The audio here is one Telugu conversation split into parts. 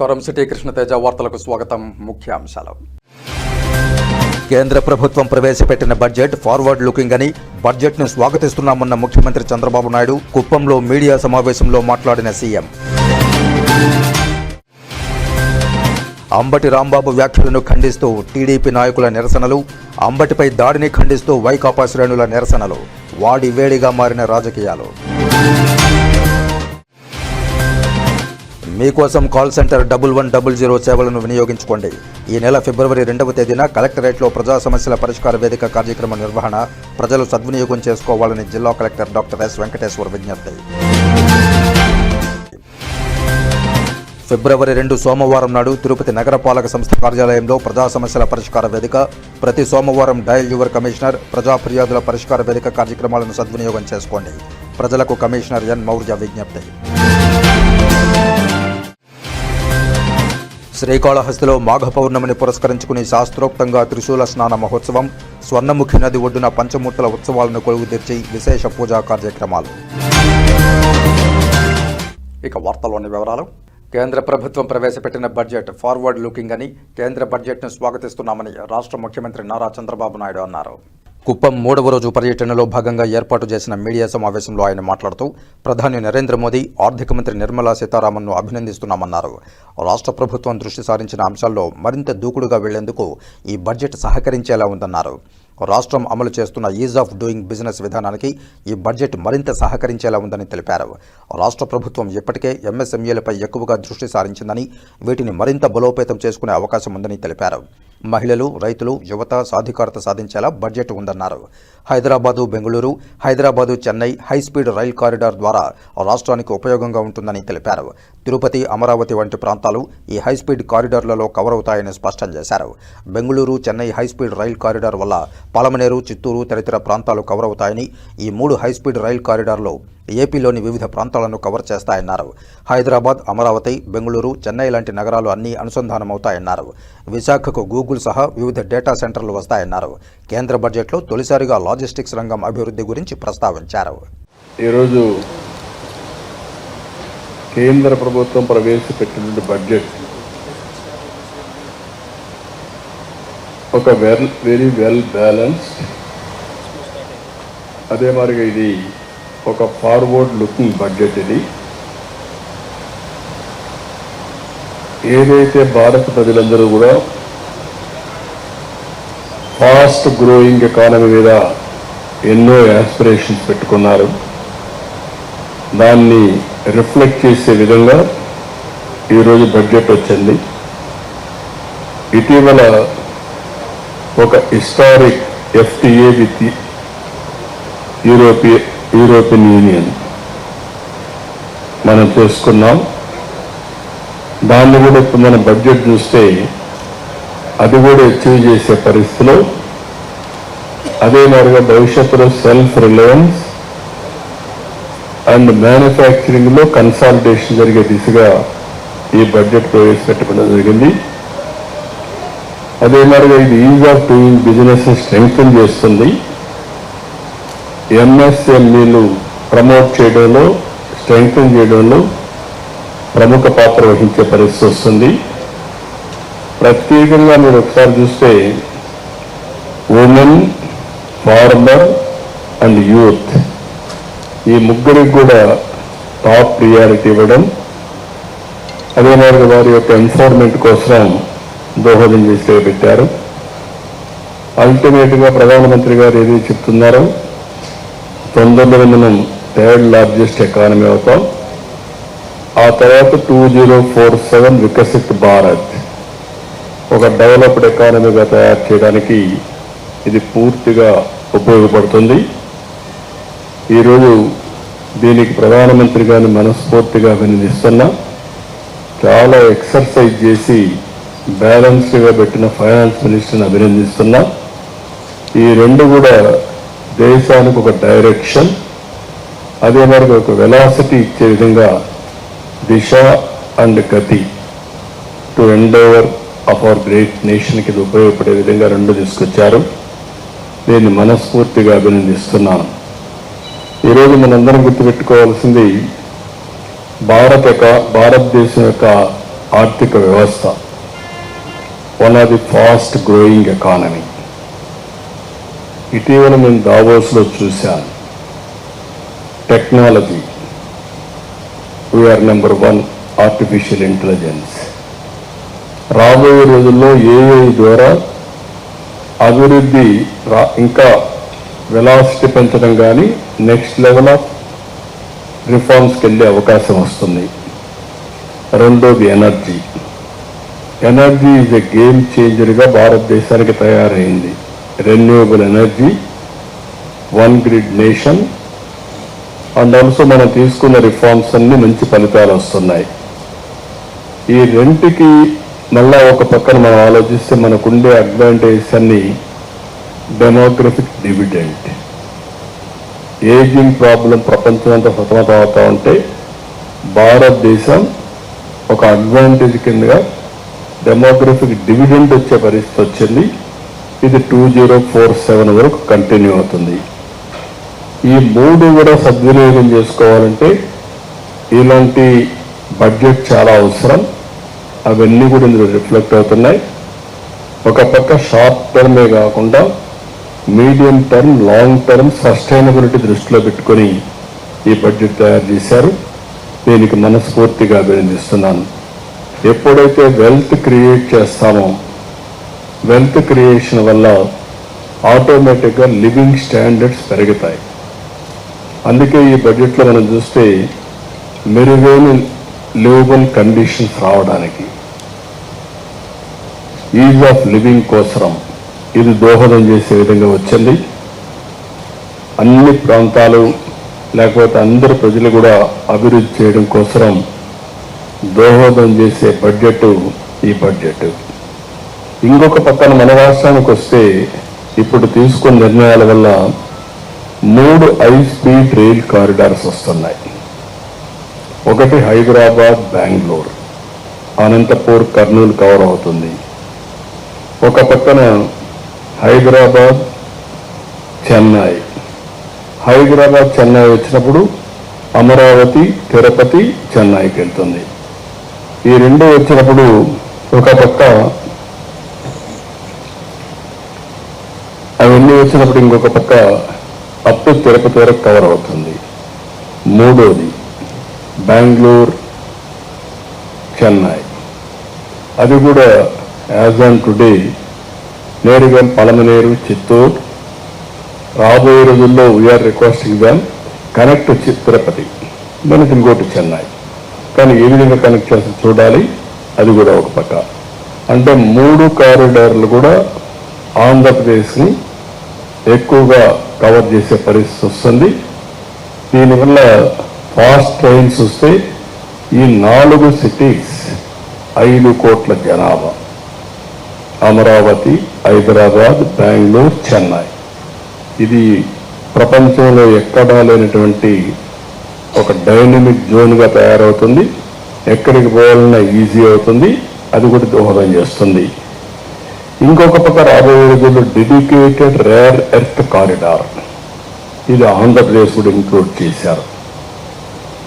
నమస్కారం. సిటీ కృష్ణతేజ వార్తలకు స్వాగతం. ముఖ్యాంశాలు. కేంద్ర ప్రభుత్వం ప్రవేశపెట్టిన బడ్జెట్ ఫార్వర్డ్ లుకింగ్ అని బడ్జెట్ను స్వాగతిస్తున్నామన్న ముఖ్యమంత్రి చంద్రబాబు నాయుడు కుప్పంలో మీడియా సమావేశంలో మాట్లాడిన సీఎం. అంబటి రాంబాబు వ్యాఖ్యలను ఖండిస్తూ టీడీపీ నాయకుల నిరసనలు, అంబటిపై దాడిని ఖండిస్తూ వైకాపా శ్రేణుల నిరసనలు, వాడి వేడిగా మారిన రాజకీయాలు. మీకోసం కాల్ సెంటర్ 1100 సేవలను వినియోగించుకోండి. ఈ నెల ఫిబ్రవరి 2వ తేదీన కలెక్టరేట్లో ప్రజా సమస్యల పరిష్కార వేదిక కార్యక్రమ నిర్వహణ ప్రజలు సద్వినియోగం చేసుకోవాలని జిల్లా కలెక్టర్ డాక్టర్ ఎస్ వెంకటేశ్వర్ విజ్ఞప్తి. ఫిబ్రవరి 2 సోమవారం నాడు తిరుపతి నగరపాలక సంస్థ కార్యాలయంలో ప్రజా సమస్యల పరిష్కార వేదిక, ప్రతి సోమవారం డయల్ యువర్ కమిషనర్, ప్రజా ఫిర్యాదుల పరిష్కార వేదిక కార్యక్రమాలను సద్వినియోగం చేసుకోండి. ప్రజలకు కమిషనర్ ఎన్ మౌర్య విజ్ఞప్తి. శ్రీకాళహస్తిలో మాఘ పౌర్ణమిని పురస్కరించుకుని శాస్త్రోక్తంగా త్రిశూల స్నాన మహోత్సవం, స్వర్ణముఖి నది ఒడ్డున పంచమూర్తుల ఉత్సవాలను కొలువుదీర్చి విశేష పూజా కార్యక్రమాలు. ఇక వార్తల్లోని వివరాలు. కేంద్ర ప్రభుత్వం ప్రవేశపెట్టిన బడ్జెట్ ఫార్వర్డ్ లుకింగ్ అని కేంద్ర బడ్జెట్ను స్వాగతిస్తున్నామని రాష్ట్ర ముఖ్యమంత్రి నారా చంద్రబాబు నాయుడు అన్నారు. కుప్పం 3వ రోజు పర్యటనలో భాగంగా ఏర్పాటు చేసిన మీడియా సమావేశంలో ఆయన మాట్లాడుతూ ప్రధాని నరేంద్ర మోదీ, ఆర్థిక మంత్రి నిర్మలా సీతారామన్ను అభినందిస్తున్నామన్నారు. రాష్ట్ర ప్రభుత్వం దృష్టి సారించిన అంశాల్లో మరింత దూకుడుగా వెళ్లేందుకు ఈ బడ్జెట్ సహకరించేలా ఉందన్నారు. రాష్ట్రం అమలు చేస్తున్న ఈజ్ ఆఫ్ డూయింగ్ బిజినెస్ విధానానికి ఈ బడ్జెట్ మరింత సహకరించేలా ఉందని తెలిపారు. రాష్ట్ర ప్రభుత్వం ఇప్పటికే ఎంఎస్ఎంఈలపై ఎక్కువగా దృష్టి సారించిందని, వీటిని మరింత బలోపేతం చేసుకునే అవకాశం ఉందని తెలిపారు. మహిళలు, రైతులు, యువత సాధికారత సాధించేలా బడ్జెట్ ఉందన్నారు. Hyderabad, Bengaluru, Hyderabad, Chennai high speed rail corridor ద్వారా రాష్ట్రానికి ఉపయోగంగా ఉంటుందని తెలిపారు. తిరుపతి, అమరావతి వంటి ప్రాంతాలు ఈ హైస్పీడ్ కారిడార్లలో కవర్ అవుతాయని స్పష్టం చేశారు. Bengaluru, Chennai high speed rail corridor వల్ల పలమనేరు, చిత్తూరు తదితర ప్రాంతాలు కవర్ అవుతాయని, ఈ 3 హైస్పీడ్ రైల్ కారిడార్లు ఏపీలోని వివిధ ప్రాంతాలను కవర్ చేస్తాయన్నారు. హైదరాబాద్, అమరావతి, బెంగళూరు, చెన్నై లాంటి నగరాలు అన్నీ అనుసంధానమవుతాయన్నారు. విశాఖకు గూగుల్ సహా వివిధ డేటా సెంటర్లు వస్తాయన్నారు. కేంద్ర బడ్జెట్లో తొలిసారిగా లాజిస్టిక్స్ రంగం అభివృద్ధి గురించి ప్రస్తావించారు. ఈరోజు కేంద్ర ప్రభుత్వం ప్రవేశపెట్టిన బడ్జెట్ ఒక వెరీ వెల్ బ్యాలెన్స్డ్, అదే మరిగా ఇది ఒక ఫార్వర్డ్ లుకింగ్ బడ్జెట్. ఇది ఏదైతే భారత ప్రజలందరూ కూడా ఫాస్ట్ గ్రోయింగ్ ఎకానమీ మీద ఎన్నో యాస్పిరేషన్స్ పెట్టుకున్నారు, దాన్ని రిఫ్లెక్ట్ చేసే విధంగా ఈరోజు బడ్జెట్ వచ్చింది. ఇటీవల ఒక historic FTA with European union మనం చేసుకున్నాం. దాన్ని కూడా ఇప్పుడు మన బడ్జెట్ చూస్తే అది కూడా అచీవ్ చేసే పరిస్థితిలో, అదే మాదిరిగా భవిష్యత్తులో సెల్ఫ్ రిలయన్స్ అండ్ మ్యానుఫ్యాక్చరింగ్లో కన్సాలిడేషన్ జరిగే దిశగా ఈ బడ్జెట్ ప్రవేశపెట్టడం జరిగింది. అదే మాదిరిగా ఇది is of doing business strengthen చేస్తుంది. ఎంఎస్ఎంఈలు ప్రమోట్ చేయడంలో, స్ట్రెంగ్తన్ చేయడంలో ప్రముఖ పాత్ర వహించే పరిస్థితి వస్తుంది. ప్రత్యేకంగా మీరు ఒకసారి చూస్తే ఉమెన్, ఫార్మర్ అండ్ యూత్ ఈ ముగ్గురికి కూడా టాప్ ప్రియారిటీ ఇవ్వడం, అదే మాదిరిగా వారి యొక్క ఎన్ఫోర్స్మెంట్ కోసం దోహదం చేసే పెట్టారు. అల్టిమేట్గా ప్రధానమంత్రి గారు ఏది చెప్తున్నారో, తొందరలో మనం 3rd లార్జెస్ట్ ఎకానమీ అవుతాం, ఆ తర్వాత 2047 వికసిత్ భారత్ ఒక డెవలప్డ్ ఎకానమీగా తయారు చేయడానికి ఇది పూర్తిగా ఉపయోగపడుతుంది. ఈరోజు దీనికి ప్రధానమంత్రి గారిని మనస్ఫూర్తిగా అభినందిస్తున్నా. చాలా ఎక్సర్సైజ్ చేసి బ్యాలెన్స్డ్గా పెట్టిన ఫైనాన్స్ మినిస్టర్ని అభినందిస్తున్నా. ఈ రెండు కూడా దేశానికి ఒక డైరెక్షన్, అదే మరి ఒక వెలాసిటీ ఇచ్చే విధంగా దిశ అండ్ గతి to endeavour of our great నేషన్కి ఇది ఉపయోగపడే విధంగా రెండు తీసుకొచ్చారు. నేను మనస్ఫూర్తిగా అభినందిస్తున్నాను. ఈరోజు మనందరం గుర్తుపెట్టుకోవాల్సింది భారతదేశం యొక్క ఆర్థిక వ్యవస్థ, one of the fast growing economy. ఇటీవల నేను దావోస్లో చూశాను, టెక్నాలజీ, వీఆర్ నెంబర్ 1 ఆర్టిఫిషియల్ ఇంటెలిజెన్స్. రాబోయే రోజుల్లో ఏఐ ద్వారా అభివృద్ధి ఇంకా వెలాసిటీ పెంచడం కానీ నెక్స్ట్ లెవెల్ ఆఫ్ రిఫార్మ్స్కి వెళ్ళే అవకాశం వస్తుంది. రెండోది energy. Energy is a game చేంజర్గా భారతదేశానికి తయారైంది. Renewable energy, one grid nation, and also మనం తీసుకున్న రిఫార్మ్స్ అన్ని మంచి ఫలితాలు వస్తున్నాయి. ఈ రెంటికి మళ్ళా ఒక పక్కన మనం ఆలోచిస్తే మనకుండే అడ్వాంటేజెస్ అన్ని డెమోగ్రఫిక్ డివిడెంట్. ఏజింగ్ ప్రాబ్లం ప్రపంచం అంతా సతమతం అవుతా ఉంటే భారతదేశం ఒక అడ్వాంటేజ్ కిందగా డెమోగ్రఫిక్ డివిడెంట్ వచ్చే పరిస్థితి వచ్చింది. ఇది 2047 వరకు కంటిన్యూ అవుతుంది. ఈ 3 కూడా సద్వినియోగం చేసుకోవాలంటే ఇలాంటి బడ్జెట్ చాలా అవసరం. అవన్నీ కూడా ఇందులో రిఫ్లెక్ట్ అవుతున్నాయి. ఒక పక్క షార్ట్ టర్మే కాకుండా medium term, long term sustainability దృష్టిలో పెట్టుకొని ఈ బడ్జెట్ తయారు చేశారు. దీనికి మనస్ఫూర్తిగా అభినందిస్తున్నాను. ఎప్పుడైతే వెల్త్ క్రియేట్ చేస్తామో, వెల్త్ క్రియేషన్ వల్ల ఆటోమేటిక్గా లివింగ్ స్టాండర్డ్స్ పెరుగుతాయి. అందుకే ఈ బడ్జెట్లో మనం చూస్తే మెరుగైన లివబుల్ కండిషన్స్ రావడానికి, ఈజ్ ఆఫ్ లివింగ్ కోసం ఇది దోహదం చేసే విధంగా వచ్చింది. అన్ని ప్రాంతాలు లేకపోతే అందరు ప్రజలు కూడా అభివృద్ధి చేయడం కోసం దోహదం చేసే బడ్జెట్ ఈ బడ్జెట్. ఇంకొక పక్కన మన రాష్ట్రానికి వస్తే ఇప్పుడు తీసుకున్న నిర్ణయాల వల్ల 3 హై స్పీడ్ రైల్ కారిడార్స్ వస్తున్నాయి. ఒకటి హైదరాబాద్, బెంగళూరు, అనంతపూర్, కర్నూలు కవర్ అవుతుంది. ఒక పక్కన హైదరాబాద్, చెన్నై. హైదరాబాద్, చెన్నై వచ్చినప్పుడు అమరావతి, తిరుపతి, చెన్నైకి వెళ్తుంది. ఈ 2 వచ్చినప్పుడు ఒక పక్క అవన్నీ వచ్చినప్పుడు ఇంకొక పక్క అప్ టు తిరుపతి వరకు కవర్ అవుతుంది. మూడోది బెంగళూరు, చెన్నై. అది కూడా యాజ్ ఆన్ టుడే నేరుగా పలమనేరు, చిత్తూరు. రాబోయే రోజుల్లో we are requesting Dham connect Tirupati, మనకి ఇంకోటి చెన్నై. కానీ ఏ విధంగా కనెక్ట్ చేసి చూడాలి. అది కూడా ఒక పక్క. అంటే 3 కారిడార్లు కూడా ఆంధ్రప్రదేశ్ని ఎక్కువగా కవర్ చేసే పరిస్థితి వస్తుంది. దీనివల్ల ఫాస్ట్ ట్రైన్స్ వస్తే ఈ 4 సిటీస్ 5 కోట్ల జనాభా, అమరావతి, హైదరాబాద్, బెంగళూరు, చెన్నై. ఇది ప్రపంచంలో ఎక్కడా లేనటువంటి ఒక డైనమిక్ జోన్గా తయారవుతుంది. ఎక్కడికి పోవాలన్నా ఈజీ అవుతుంది. అది కూడా దోహదం చేస్తుంది. ఇంకొక పక్క రాబోయే రోజుల్లో డెడికేటెడ్ రేర్ ఎర్త్ కారిడార్, ఇది ఆంధ్రప్రదేశ్ కూడా ఇంక్లూడ్ చేశారు.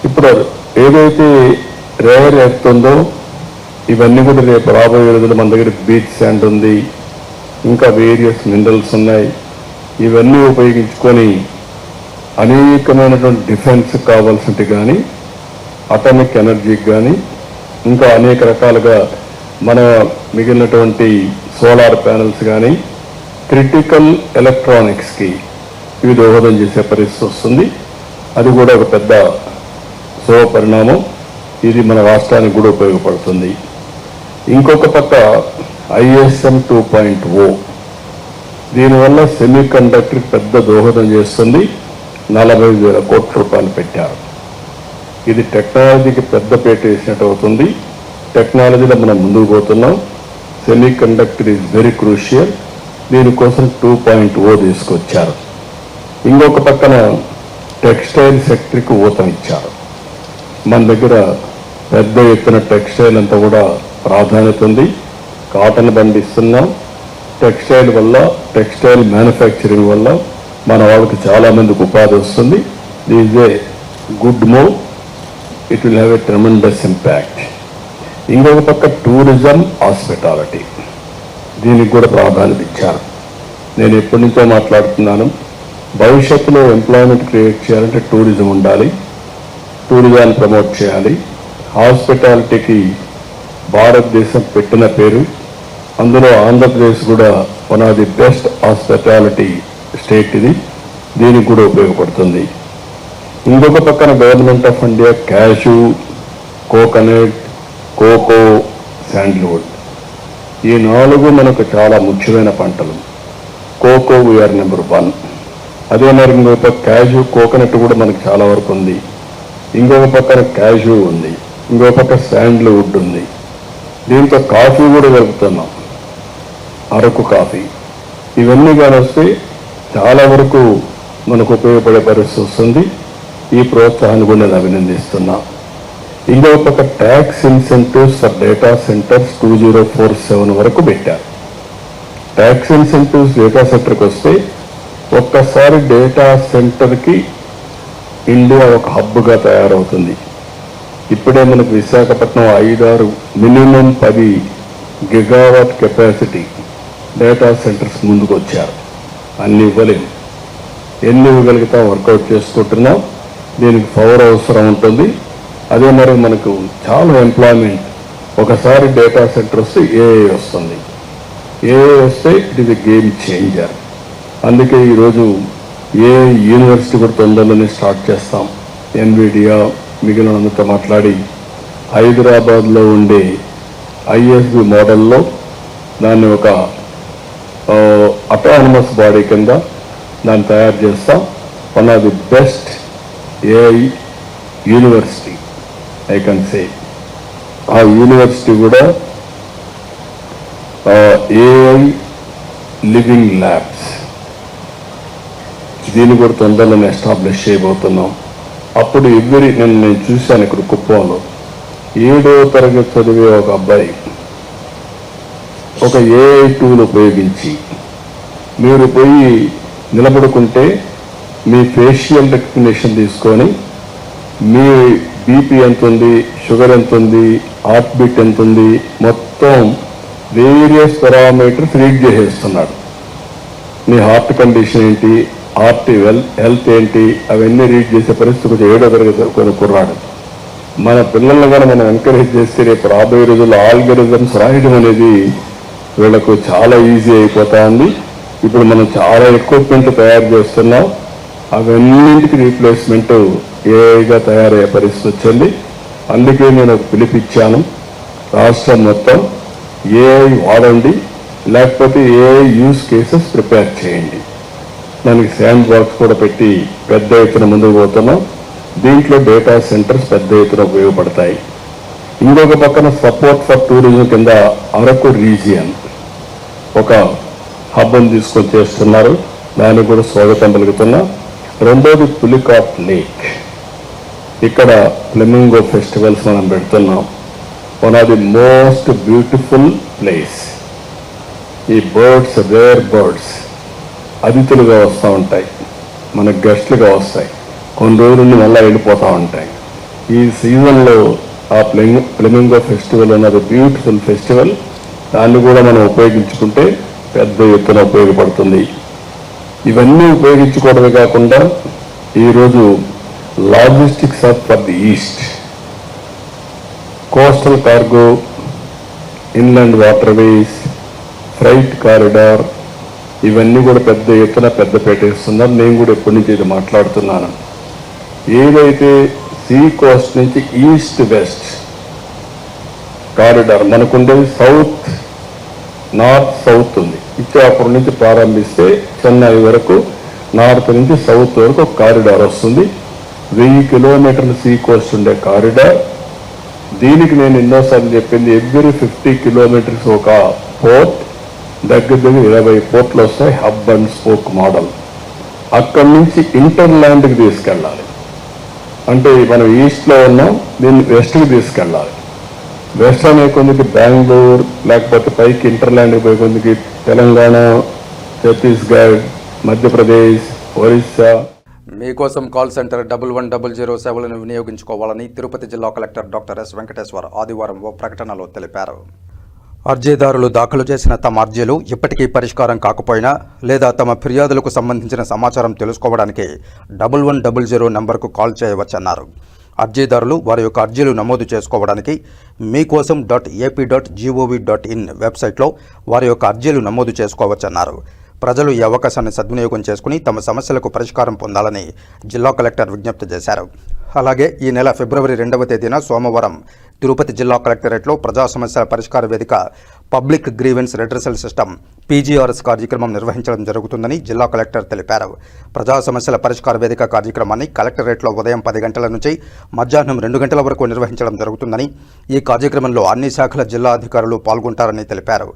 ఇప్పుడు ఏదైతే రేర్ ఎర్త్ ఉందో ఇవన్నీ కూడా రేపు రాబోయే రోజుల్లో మన దగ్గర బీచ్ శాండ్ ఉంది, ఇంకా వేరియస్ మినరల్స్ ఉన్నాయి. ఇవన్నీ ఉపయోగించుకొని అనేకమైనటువంటి డిఫెన్స్కి కావాల్సినవి కానీ, అటామిక్ ఎనర్జీకి కానీ, ఇంకా అనేక రకాలుగా మన మిగిలినటువంటి సోలార్ ప్యానెల్స్ కానీ, క్రిటికల్ ఎలక్ట్రానిక్స్కి ఇవి దోహదం చేసే పరిస్థితి వస్తుంది. అది కూడా ఒక పెద్ద శుభ పరిణామం. ఇది మన రాష్ట్రానికి కూడా ఉపయోగపడుతుంది. ఇంకొక పక్క ISM 2.0, దీనివల్ల సెమీ కండక్టర్కి పెద్ద దోహదం చేస్తుంది. 40,000 కోట్ల రూపాయలు పెట్టారు. ఇది టెక్నాలజీకి పెద్ద పీట వేసినట్టు అవుతుంది. టెక్నాలజీలో మనం ముందుకు పోతున్నాం. Semi conductor is very crucial. దీనికోసం 2.0 తీసుకొచ్చారు. ఇంకొక పక్కన టెక్స్టైల్ సెక్టర్కి ఊతమిచ్చారు. మన దగ్గర పెద్ద ఎత్తున టెక్స్టైల్ అంతా కూడా ప్రాధాన్యత ఉంది. కాటన్ పండిస్తున్నాం. టెక్స్టైల్ వల్ల, టెక్స్టైల్ మ్యానుఫ్యాక్చరింగ్ వల్ల మన వాళ్ళకి చాలామందికి ఉపాధి వస్తుంది. This a good move. It will have a tremendous impact. ఇంకొక పక్క టూరిజం, హాస్పిటాలిటీ, దీనికి కూడా ప్రాధాన్యత ఇచ్చారు. నేను ఎప్పటి నుంచో మాట్లాడుతున్నాను, భవిష్యత్తులో ఎంప్లాయ్మెంట్ క్రియేట్ చేయాలంటే టూరిజం ఉండాలి, టూరిజాన్ని ప్రమోట్ చేయాలి. హాస్పిటాలిటీకి భారతదేశం పెట్టిన పేరు, అందులో ఆంధ్రప్రదేశ్ కూడా one of the best hospitality state ఇది, దీనికి కూడా ఉపయోగపడుతుంది. ఇంకొక పక్కన government of India cashew, coconut, cocoa, sandalwood, ఈ 4 మనకు చాలా ముఖ్యమైన పంటలు. కోకో వీఆర్ నెంబర్ 1. అదే మరి ఇంకొక పక్క క్యాషు, కోకోనట్ కూడా మనకు చాలా వరకు ఉంది. ఇంకొక పక్కన క్యాషు ఉంది, ఇంకొక పక్క శాండల్వుడ్ ఉంది. దీంతో కాఫీ కూడా కలుపుతున్నాం, అరకు కాఫీ. ఇవన్నీ కానీ వస్తే చాలా వరకు మనకు ఉపయోగపడే పరిస్థితి వస్తుంది. ఈ ప్రోత్సాహాన్ని కూడా నేను అభినందిస్తున్నా. ఇంకొక పక్క tax incentives for data centres 2047 వరకు పెట్టారు. ట్యాక్స్ ఇన్సెంటివ్స్ డేటా సెంటర్కి వస్తే ఒక్కసారి డేటా సెంటర్కి ఇండియా ఒక హబ్గా తయారవుతుంది. ఇప్పుడే మనకు Visakhapatnam 5-6 minimum 10 gigawatt capacity data centres ముందుకు వచ్చారు. అన్ని ఇవ్వలేము, ఎన్ని ఇవ్వగలుగుతాం వర్కౌట్ చేసుకుంటున్నాం. దీనికి పవర్ అవసరం ఉంటుంది. అదే మరి మనకు చాలా ఎంప్లాయ్మెంట్, ఒకసారి డేటా సెంటర్ వస్తే ఏఐ వస్తుంది. ఏఐ వస్తే it is a game changer. అందుకే ఈరోజు ఏఐ యూనివర్సిటీ కూడా తొందరలోనే స్టార్ట్ చేస్తాం. ఎన్విడియా మిగిలినంతా మాట్లాడి హైదరాబాద్లో ఉండే ఐఎస్బి మోడల్లో దాన్ని ఒక అటానమస్ బాడీ కింద దాన్ని తయారు చేస్తాం. One of the best AI university I can say. ఆ యూనివర్సిటీ కూడా ఏఐ లివింగ్ ల్యాబ్స్, దీన్ని కూడా తొందరలోనే ఎస్టాబ్లిష్ చేయబోతున్నాం. అప్పుడు నేను చూశాను ఇక్కడ కుప్పంలో 7వ తరగతి చదివే ఒక అబ్బాయి ఒక ఏఐ టూల్ ఉపయోగించి మీరు పోయి నిలబడుకుంటే మీ ఫేషియల్ రికగ్నిషన్ తీసుకొని మీ బీపీ ఎంత ఉంది, షుగర్ ఎంత ఉంది, హార్ట్ బీట్ ఎంత ఉంది, మొత్తం వేరియస్ పారామీటర్స్ రీడ్ చేసేస్తున్నాడు. మీ హార్ట్ కండిషన్ ఏంటి, హార్ట్ హెల్త్ ఏంటి, అవన్నీ రీడ్ చేసే పరిస్థితి 7వ తరగతి కుర్రాడు. మన పిల్లల్ని కానీ మనం ఎంకరేజ్ చేస్తే రేపు రాబోయే రోజుల్లో ఆల్గరిథమ్స్ రాయడం అనేది వీళ్ళకు చాలా ఈజీ అయిపోతా ఉంది. ఇప్పుడు మనం చాలా ఎక్విప్మెంట్ తయారు చేస్తున్నాం, అవన్నింటికి రీప్లేస్మెంట్ ఏఐగా తయారయ్యే పరిస్థితి వచ్చింది. అందుకే నేను ఒక పిలిపిచ్చాను, రాష్ట్రం మొత్తం ఏఐ వాడండి, లేకపోతే ఏఐ యూజ్ కేసెస్ ప్రిపేర్ చేయండి. దానికి శాండ్ బాక్స్ కూడా పెట్టి పెద్ద ఎత్తున ముందుకు పోతున్నాం. దీంట్లో డేటా సెంటర్స్ పెద్ద ఎత్తున ఉపయోగపడతాయి. ఇంకొక పక్కన సపోర్ట్ ఫర్ టూరిజం కింద అరకు రీజియన్ ఒక హబ్ని తీసుకొని చేస్తున్నారు, దానికి కూడా స్వాగతం పలుకుతున్నా. రెండోది పులికాట్ లేక్, ఇక్కడ ఫ్లెమింగో ఫెస్టివల్స్ మనం పెడుతున్నాం. One of the most beautiful place. ఈ బర్డ్స్, రేర్ బర్డ్స్ అతిథులుగా వస్తూ ఉంటాయి, మన గెస్ట్లుగా వస్తాయి, కొన్ని రోజులు మళ్ళీ వెళ్ళిపోతూ ఉంటాయి. ఈ సీజన్లో ఆ ఫ్లెమింగో ఫెస్టివల్ అన్నది బ్యూటిఫుల్ ఫెస్టివల్, దాన్ని కూడా మనం ఉపయోగించుకుంటే పెద్ద ఎత్తున ఉపయోగపడుతుంది. ఇవన్నీ ఉపయోగించుకోవడమే కాకుండా ఈరోజు logistics hub for the east, coastal cargo, inland waterways, freight corridor, ఇవన్నీ కూడా పెద్ద ఎత్తున పెద్దపేట ఇస్తున్నారు. నేను కూడా ఎప్పటి నుంచి ఇది మాట్లాడుతున్నాను. ఏదైతే సీ కోస్ట్ నుంచి ఈస్ట్ వెస్ట్ కారిడార్ మనకుండేది, సౌత్ నార్త్ సౌత్ ఉంది. ఇచ్చాపురం నుంచి ప్రారంభిస్తే చెన్నై వరకు నార్త్ నుంచి సౌత్ వరకు ఒక కారిడార్ వస్తుంది. 1000 కిలోమీటర్ల సీ కోస్ట్ ఉండే కారిడార్. దీనికి నేను ఎన్నోసార్లు చెప్పింది, ఎవ్రీ 50 కిలోమీటర్స్ ఒక పోర్ట్, దగ్గర 20 పోర్ట్లు వస్తాయి, హబ్ అండ్ స్పోక్ మోడల్. అక్కడి నుంచి ఇంటర్లాండ్కి తీసుకెళ్ళాలి. అంటే మనం ఈస్ట్లో ఉన్నాం, దీన్ని వెస్ట్కి తీసుకెళ్ళాలి. వెస్ట్ అనే కొందికి బెంగళూరు, లేకపోతే పైకి ఇంటర్లాండ్కి పోయే కొందికి తెలంగాణ, ఛత్తీస్గఢ్, మధ్యప్రదేశ్, ఒరిస్సా. మీకోసం కాల్ సెంటర్ 1100 సేవలను వినియోగించుకోవాలని తిరుపతి జిల్లా కలెక్టర్ డాక్టర్ ఎస్ వెంకటేశ్వర్ ఆదివారం ఓ ప్రకటనలో తెలిపారు. అర్జీదారులు దాఖలు చేసిన తమ అర్జీలు ఇప్పటికీ పరిష్కారం కాకపోయినా లేదా తమ ఫిర్యాదులకు సంబంధించిన సమాచారం తెలుసుకోవడానికి 1100 నంబర్కు కాల్ చేయవచ్చన్నారు. అర్జీదారులు వారి యొక్క అర్జీలు నమోదు చేసుకోవడానికి meekosam.ap.gov.in వెబ్సైట్లో వారి యొక్క అర్జీలు నమోదు చేసుకోవచ్చన్నారు. ప్రజలు ఈ అవకాశాన్ని సద్వినియోగం చేసుకుని తమ సమస్యలకు పరిష్కారం పొందాలని జిల్లా కలెక్టర్ విజ్ఞప్తి చేశారు. అలాగే ఈ నెల ఫిబ్రవరి 2వ తేదీన సోమవారం తిరుపతి జిల్లా కలెక్టరేట్లో ప్రజా సమస్యల పరిష్కార వేదిక public grievance redressal system PGRS కార్యక్రమం నిర్వహించడం జరుగుతుందని జిల్లా కలెక్టర్ తెలిపారు. ప్రజా సమస్యల పరిష్కార వేదిక కార్యక్రమాన్ని కలెక్టరేట్లో ఉదయం 10 గంటల నుంచి మధ్యాహ్నం 2 గంటల వరకు నిర్వహించడం జరుగుతుందని, ఈ కార్యక్రమంలో అన్ని శాఖల జిల్లా అధికారులు పాల్గొంటారని తెలిపారు.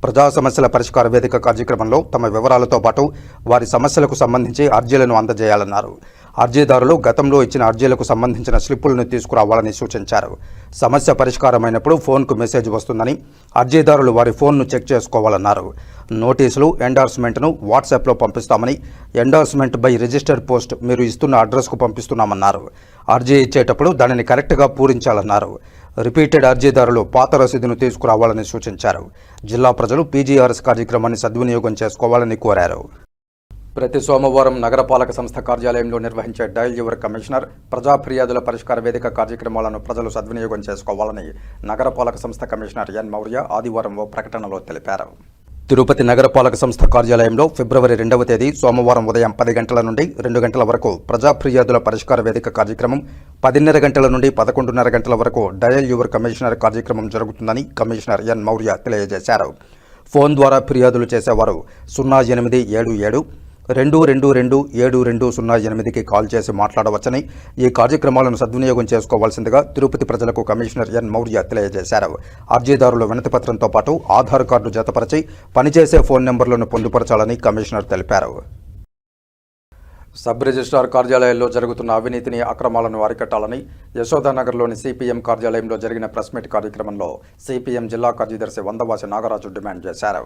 ప్రజా సమస్యల పరిష్కార వేదిక కార్యక్రమంలో తమ వివరాలతో పాటు వారి సమస్యలకు సంబంధించి అర్జీలను అందజేయాలన్నారు. అర్జీదారులు గతంలో ఇచ్చిన అర్జీలకు సంబంధించిన స్లిప్పులను తీసుకురావాలని సూచించారు. సమస్య పరిష్కారమైనప్పుడు ఫోన్కు మెసేజ్ వస్తుందని, అర్జీదారులు వారి ఫోన్ను చెక్ చేసుకోవాలన్నారు. నోటీసులు, ఎండార్స్మెంట్ను వాట్సాప్లో పంపిస్తామని, ఎండార్స్మెంట్ బై రిజిస్టర్డ్ పోస్ట్ మీరు ఇస్తున్న అడ్రస్కు పంపిస్తున్నామన్నారు. అర్జీ ఇచ్చేటప్పుడు దానిని కరెక్ట్గా పూరించాలన్నారు. రిపీటెడ్ అర్జీదారులు పాత రసీదును తీసుకురావాలని సూచించారు. జిల్లా ప్రజలు PGRS కార్యక్రమాన్ని సద్వినియోగం చేసుకోవాలని కోరారు. ప్రతి సోమవారం నగరపాలక సంస్థ కార్యాలయంలో నిర్వహించే డయల్ యువర్ కమిషనర్ ప్రజా ఫిర్యాదుల పరిష్కార వేదిక కార్యక్రమాలను ప్రజలు సద్వినియోగం చేసుకోవాలని నగరపాలక సంస్థ కమిషనర్ ఎన్ మౌర్య ఆదివారం ఓ ప్రకటనలో తెలిపారు. తిరుపతి నగరపాలక సంస్థ కార్యాలయంలో ఫిబ్రవరి 2వ తేదీ సోమవారం ఉదయం 10 గంటల నుండి 2 గంటల వరకు ప్రజా ఫిర్యాదుల పరిష్కార వేదిక కార్యక్రమం, 10:30 గంటల నుండి 11:30 గంటల వరకు డయల్ యువర్ కమిషనర్ కార్యక్రమం జరుగుతుందని కమిషనర్ ఎన్ మౌర్య తెలియజేశారు. ఫోన్ ద్వారా ఫిర్యాదులు చేసేవారు 0877-222-72008కి కాల్ చేసి మాట్లాడవచ్చని, ఈ కార్యక్రమాలను సద్వినియోగం చేసుకోవాల్సిందిగా తిరుపతి ప్రజలకు కమిషనర్ ఎన్ మౌర్య తెలియజేశారు. అర్జీదారులు వినతిపత్రంతో పాటు ఆధార్ కార్డు జతపరిచి పనిచేసే ఫోన్ నెంబర్లను పొందుపరచాలని కమిషనర్ తెలిపారు. సబ్ రిజిస్ట్రార్ కార్యాలయాల్లో జరుగుతున్న అవినీతిని, అక్రమాలను అరికట్టాలని యశోదానగర్లోని CPM కార్యాలయంలో జరిగిన ప్రెస్ మీట్ కార్యక్రమంలో CPM జిల్లా కార్యదర్శి వందవాసి నాగరాజు డిమాండ్ చేశారు.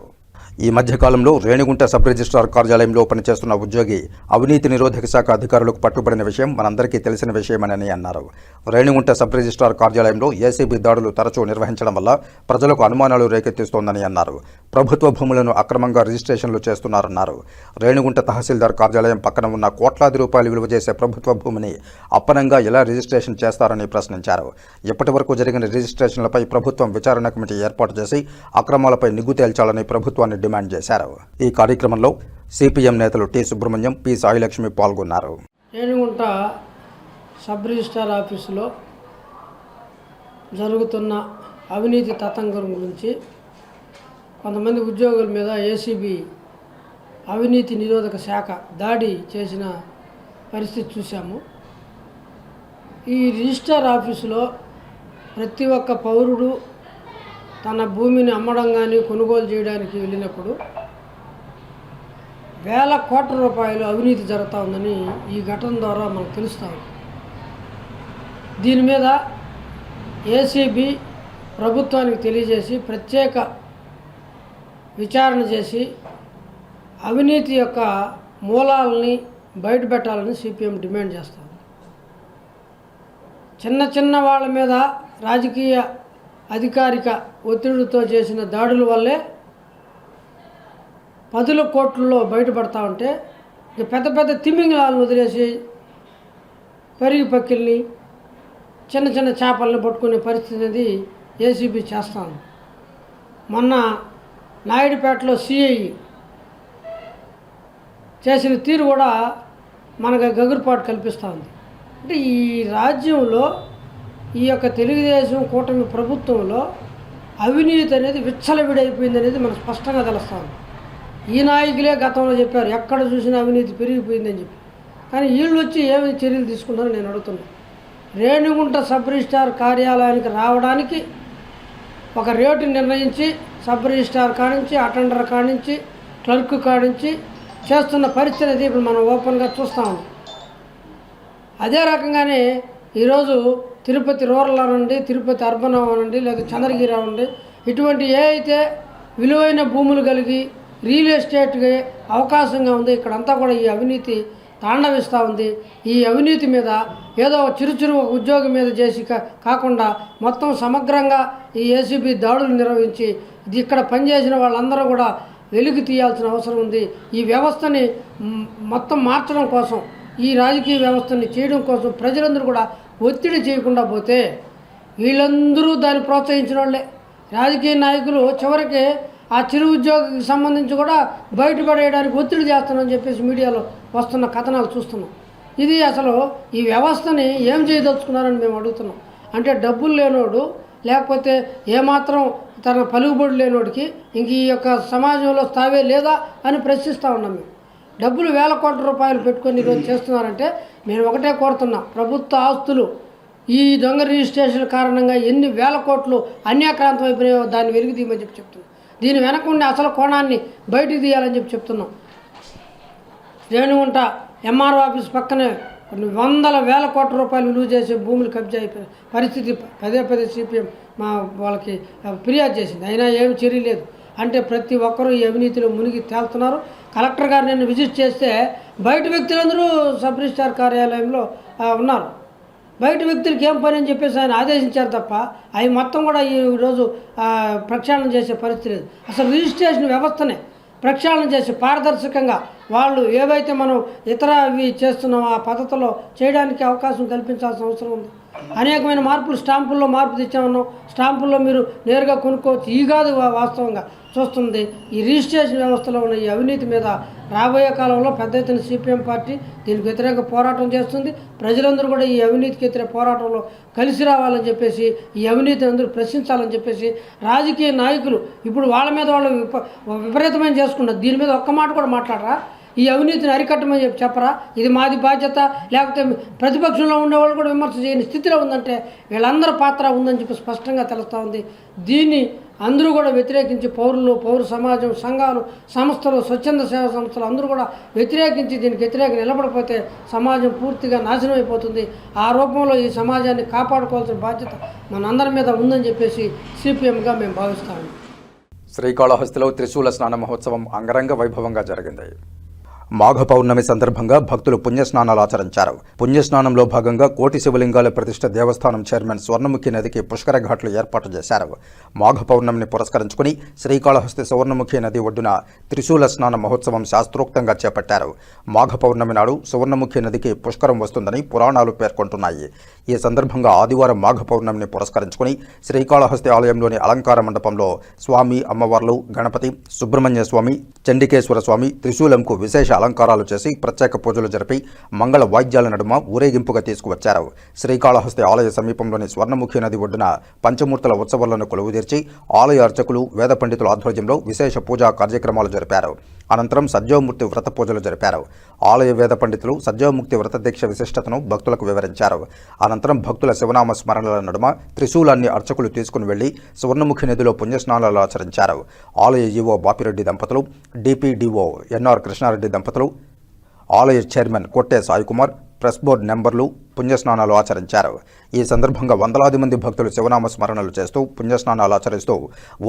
ఈ మధ్యకాలంలో రేణిగుంట సబ్ రిజిస్ట్రార్ కార్యాలయంలో పనిచేస్తున్న ఉద్యోగి అవినీతి నిరోధక శాఖ అధికారులకు పట్టుబడిన విషయం మనందరికీ తెలిసిన విషయమని అన్నారు. రేణిగుంట సబ్ రిజిస్ట్రార్ కార్యాలయంలో ACB దాడులు తరచూ నిర్వహించడం వల్ల ప్రజలకు అనుమానాలు రేకెత్తిస్తోందని అన్నారు. ప్రభుత్వ భూములను అక్రమంగా రిజిస్ట్రేషన్లు చేస్తున్నారన్నారు. రేణిగుంట తహసీల్దార్ కార్యాలయం పక్కన ఉన్న కోట్లాది రూపాయలు విలువ చేసే ప్రభుత్వ భూమిని అప్పనంగా ఎలా రిజిస్ట్రేషన్ చేస్తారని ప్రశ్నించారు. ఇప్పటి వరకు జరిగిన రిజిస్ట్రేషన్లపై ప్రభుత్వం విచారణ కమిటీ ఏర్పాటు చేసి అక్రమాలపై నిగ్గు తేల్చాలని ప్రభుత్వాన్ని డిమాండ్ చేశారు. ఈ కార్యక్రమంలో CPM నేతలు T సుబ్రహ్మణ్యం, P సాయిలక్ష్మి పాల్గొన్నారు. రేణిగుంట సబ్ రిజిస్ట్రార్ ఆఫీసులో జరుగుతున్న అవినీతి తతంగం గురించి కొంతమంది ఉద్యోగుల మీద ACB అవినీతి నిరోధక శాఖ దాడి చేసిన పరిస్థితి చూసాము. ఈ రిజిస్ట్రార్ ఆఫీసులో ప్రతి ఒక్క పౌరుడు తన భూమిని అమ్మడం కానీ కొనుగోలు చేయడానికి వెళ్ళినప్పుడు వేల కోట్ల రూపాయలు అవినీతి జరుగుతూ ఉందని ఈ ఘటన ద్వారా మనకు తెలుస్తూ ఉంది. దీని మీద ACB ప్రభుత్వానికి తెలియజేసి ప్రత్యేక విచారణ చేసి అవినీతి యొక్క మూలాలని బయటపెట్టాలని CPM డిమాండ్ చేస్తుంది. చిన్న వాళ్ళ మీద రాజకీయ అధికారిక ఒత్తిడితో చేసిన దాడుల వల్లే 10 కోట్లలో బయటపడతా ఉంటే ఇక పెద్ద తిమింగలాలను వదిలేసి పెరిగి పక్కిల్ని చిన్న చేపలను పట్టుకునే పరిస్థితి అనేది ACB చేస్తాను. మొన్న నాయుడుపేటలో CI చేసిన తీరు కూడా మనకు గగురుపాటు కల్పిస్తూ ఉంది. అంటే ఈ రాజ్యంలో ఈ యొక్క తెలుగుదేశం కూటమి ప్రభుత్వంలో అవినీతి అనేది విచ్చలవిడైపోయింది అనేది మనకు స్పష్టంగా తెలుస్తాం. ఈ నాయకులే గతంలో చెప్పారు ఎక్కడ చూసినా అవినీతి పెరిగిపోయిందని చెప్పి, కానీ వీళ్ళు వచ్చి ఏమి చర్యలు తీసుకున్నారో నేను అడుగుతున్నాను. రేణిగుంట సబ్ రిజిస్ట్రార్ కార్యాలయానికి రావడానికి ఒక రేటు నిర్ణయించి సబ్ రిజిస్ట్రార్ కానించి, అటెండర్ కానించి, క్లర్క్ కానించి చేస్తున్న పరిస్థితి అనేది ఇప్పుడు మనం ఓపెన్గా చూస్తాము. అదే రకంగానే ఈరోజు తిరుపతి రూరల్ అనండి, తిరుపతి అర్బన్ అనండి, లేదా చంద్రగిరి అనండి, ఇటువంటి ఏ అయితే విలువైన భూములు కలిగి రియల్ ఎస్టేట్కి అవకాశంగా ఉంది ఇక్కడంతా కూడా ఈ అవినీతి తాండవిస్తూ ఉంది. ఈ అవినీతి మీద ఏదో చిరుచిరు ఒక ఉద్యోగం మీద చేసి కాకుండా మొత్తం సమగ్రంగా ఈ ఏసీబీ దాడులు నిర్వహించి ఇక్కడ పనిచేసిన వాళ్ళందరూ కూడా వెలుగు తీయాల్సిన అవసరం ఉంది. ఈ వ్యవస్థని మొత్తం మార్చడం కోసం, ఈ రాజకీయ వ్యవస్థని చేయడం కోసం ప్రజలందరూ కూడా ఒత్తిడి చేయకుండా పోతే వీళ్ళందరూ దాన్ని ప్రోత్సహించిన వాళ్ళే. రాజకీయ నాయకులు చివరికి ఆ చిరు ఉద్యోగికి సంబంధించి కూడా బయటపడేయడానికి ఒత్తిడి చేస్తానని చెప్పేసి మీడియాలో వస్తున్న కథనాలు చూస్తున్నాం. ఇది అసలు ఈ వ్యవస్థని ఏం చేయదలుచుకున్నారని మేము అడుగుతున్నాం. అంటే డబ్బులు లేనోడు, లేకపోతే ఏమాత్రం తన పలుకుబడి లేనోడికి ఇంక ఈ యొక్క సమాజంలో స్థావే లేదా అని ప్రశ్నిస్తూ ఉన్నాం. మేము డబ్బులు వేల కోట్ల రూపాయలు పెట్టుకొని ఈరోజు చేస్తున్నారంటే నేను ఒకటే కోరుతున్నా, ప్రభుత్వ ఆస్తులు ఈ దొంగ రిజిస్ట్రేషన్ కారణంగా ఎన్ని వేల కోట్లు అన్యాక్రాంతం అయిపోయాయో దాన్ని వెలుగు తీయమని చెప్తున్నాం. దీని వెనక ఉండే అసలు కోణాన్ని బయటికి తీయాలని చెప్తున్నాం. రేణుగుంట ఎంఆర్ఓ ఆఫీస్ పక్కనే కొన్ని వందల వేల కోట్ల రూపాయలు విలువ చేసే భూములు కబ్జా అయిపోయిన పరిస్థితి పదే సిపిఎం వాళ్ళకి ఫిర్యాదు చేసింది. అయినా ఏమి చర్య లేదు. అంటే ప్రతి ఒక్కరూ ఈ అవినీతిలో మునిగి తేలుతున్నారు. కలెక్టర్ గారు నేను విజిట్ చేస్తే బయట వ్యక్తులందరూ సబ్ రిజిస్ట్రార్ కార్యాలయంలో ఉన్నారు. బయట వ్యక్తులకి ఏం పని అని చెప్పేసి ఆయన ఆదేశించారు తప్ప అవి మొత్తం కూడా ఈరోజు ప్రక్షాళన చేసే పరిస్థితి లేదు. అసలు రిజిస్ట్రేషన్ వ్యవస్థనే ప్రక్షాళన చేసి పారదర్శకంగా వాళ్ళు ఏవైతే మనం ఇతర అవి చేస్తున్నామో ఆ పద్ధతిలో చేయడానికి అవకాశం కల్పించాల్సిన అవసరం ఉంది. అనేకమైన మార్పులు, స్టాంపుల్లో మార్పు తెచ్చామన్నాం. స్టాంపుల్లో మీరు నేరుగా కొనుక్కోవచ్చు. ఈ కాదు వాస్తవంగా చూస్తుంది. ఈ రిజిస్ట్రేషన్ వ్యవస్థలో ఉన్న ఈ అవినీతి మీద రాబోయే కాలంలో పెద్ద ఎత్తున సిపిఎం పార్టీ దీనికి వ్యతిరేక పోరాటం చేస్తుంది. ప్రజలందరూ కూడా ఈ అవినీతికి వ్యతిరేక పోరాటంలో కలిసి రావాలని చెప్పేసి, ఈ అవినీతిని అందరూ ప్రశ్నించాలని చెప్పేసి రాజకీయ నాయకులు ఇప్పుడు వాళ్ళ మీద వాళ్ళు విపరీతమైన చేసుకున్నారు. దీని మీద ఒక్క మాట కూడా మాట్లాడరా? ఈ అవినీతిని అరికట్టమని చెప్పరా? ఇది మాది బాధ్యత, లేకపోతే ప్రతిపక్షంలో ఉండేవాళ్ళు కూడా విమర్శ చేయని స్థితిలో ఉందంటే వీళ్ళందరి పాత్ర ఉందని చెప్పి స్పష్టంగా తెలుస్తూ ఉంది. దీన్ని అందరూ కూడా వ్యతిరేకించి పౌరులు, పౌర సమాజం, సంఘాలు, సంస్థలు, స్వచ్ఛంద సేవా సంస్థలు అందరూ కూడా వ్యతిరేకించి దీనికి వ్యతిరేకంగా నిలబడిపోతే సమాజం పూర్తిగా నాశనం అయిపోతుంది. ఆ రూపంలో ఈ సమాజాన్ని కాపాడుకోవాల్సిన బాధ్యత మనందరి మీద ఉందని చెప్పేసి సిపిఎంగా మేము భావిస్తాము. శ్రీకాళహస్తిలో త్రిశూల స్నాన మహోత్సవం అంగరంగ వైభవంగా జరిగింది. మాఘ పౌర్ణమి సందర్భంగా భక్తులు పుణ్యస్నానాలు ఆచరించారు. పుణ్యస్నానంలో భాగంగా కోటి శివలింగాల ప్రతిష్ఠ దేవస్థానం చైర్మన్ స్వర్ణముఖి నదికి పుష్కర ఘాట్లు ఏర్పాటు చేశారు. మాఘ పౌర్ణమిని పురస్కరించుకుని శ్రీకాళహస్తి సువర్ణముఖి నది ఒడ్డున త్రిశూల స్నాన మహోత్సవం శాస్త్రోక్తంగా చేపట్టారు. మాఘ పౌర్ణమి నాడు సువర్ణముఖి నదికి పుష్కరం వస్తుందని పురాణాలు పేర్కొంటున్నాయి. ఈ సందర్భంగా ఆదివారం మాఘ పౌర్ణమిని పురస్కరించుకుని శ్రీకాళహస్తి ఆలయంలోని అలంకార మండపంలో స్వామి, అమ్మవార్లు, గణపతి, సుబ్రహ్మణ్య స్వామి, చండికేశ్వర స్వామి త్రిశూలంకు విశేష అలంకారాలు చేసి ప్రత్యేక పూజలు జరిపి మంగళ వాయిద్యాల నడుమ ఊరేగింపుగా తీసుకువచ్చారు. శ్రీకాళహస్తి ఆలయ సమీపంలోని స్వర్ణముఖి నది ఒడ్డున పంచమూర్తుల ఉత్సవాలను కొలువుదీర్చి ఆలయ అర్చకులు, వేద పండితుల ఆధ్వర్యంలో విశేష పూజా కార్యక్రమాలు జరిపారు. అనంతరం సజ్జవమూర్తి వ్రత పూజలు జరిపారు. ఆలయ వేద పండితులు సజ్జవముక్తి వ్రత దీక్ష విశిష్టతను భక్తులకు వివరించారు. అనంతరం భక్తుల శివనామ స్మరణల నడుమ త్రిశూలాన్ని అర్చకులు తీసుకుని వెళ్లి సువర్ణముఖి నదిలో పుణ్యస్నానాలు ఆచరించారు. ఆలయ ఈవో బాపిరెడ్డి దంపతులు, డిపిడిఓ ఎన్ఆర్ కృష్ణారెడ్డి దంపతులు, ఆలయ చైర్మన్ కొట్టే సాయికుమార్, ప్రెస్ బోర్డు నెంబర్లు పుణ్యస్నానాలు ఆచరించారు. ఈ సందర్భంగా వందలాది మంది భక్తులు శివనామ స్మరణలు చేస్తూ పుణ్యస్నానాలు ఆచరిస్తూ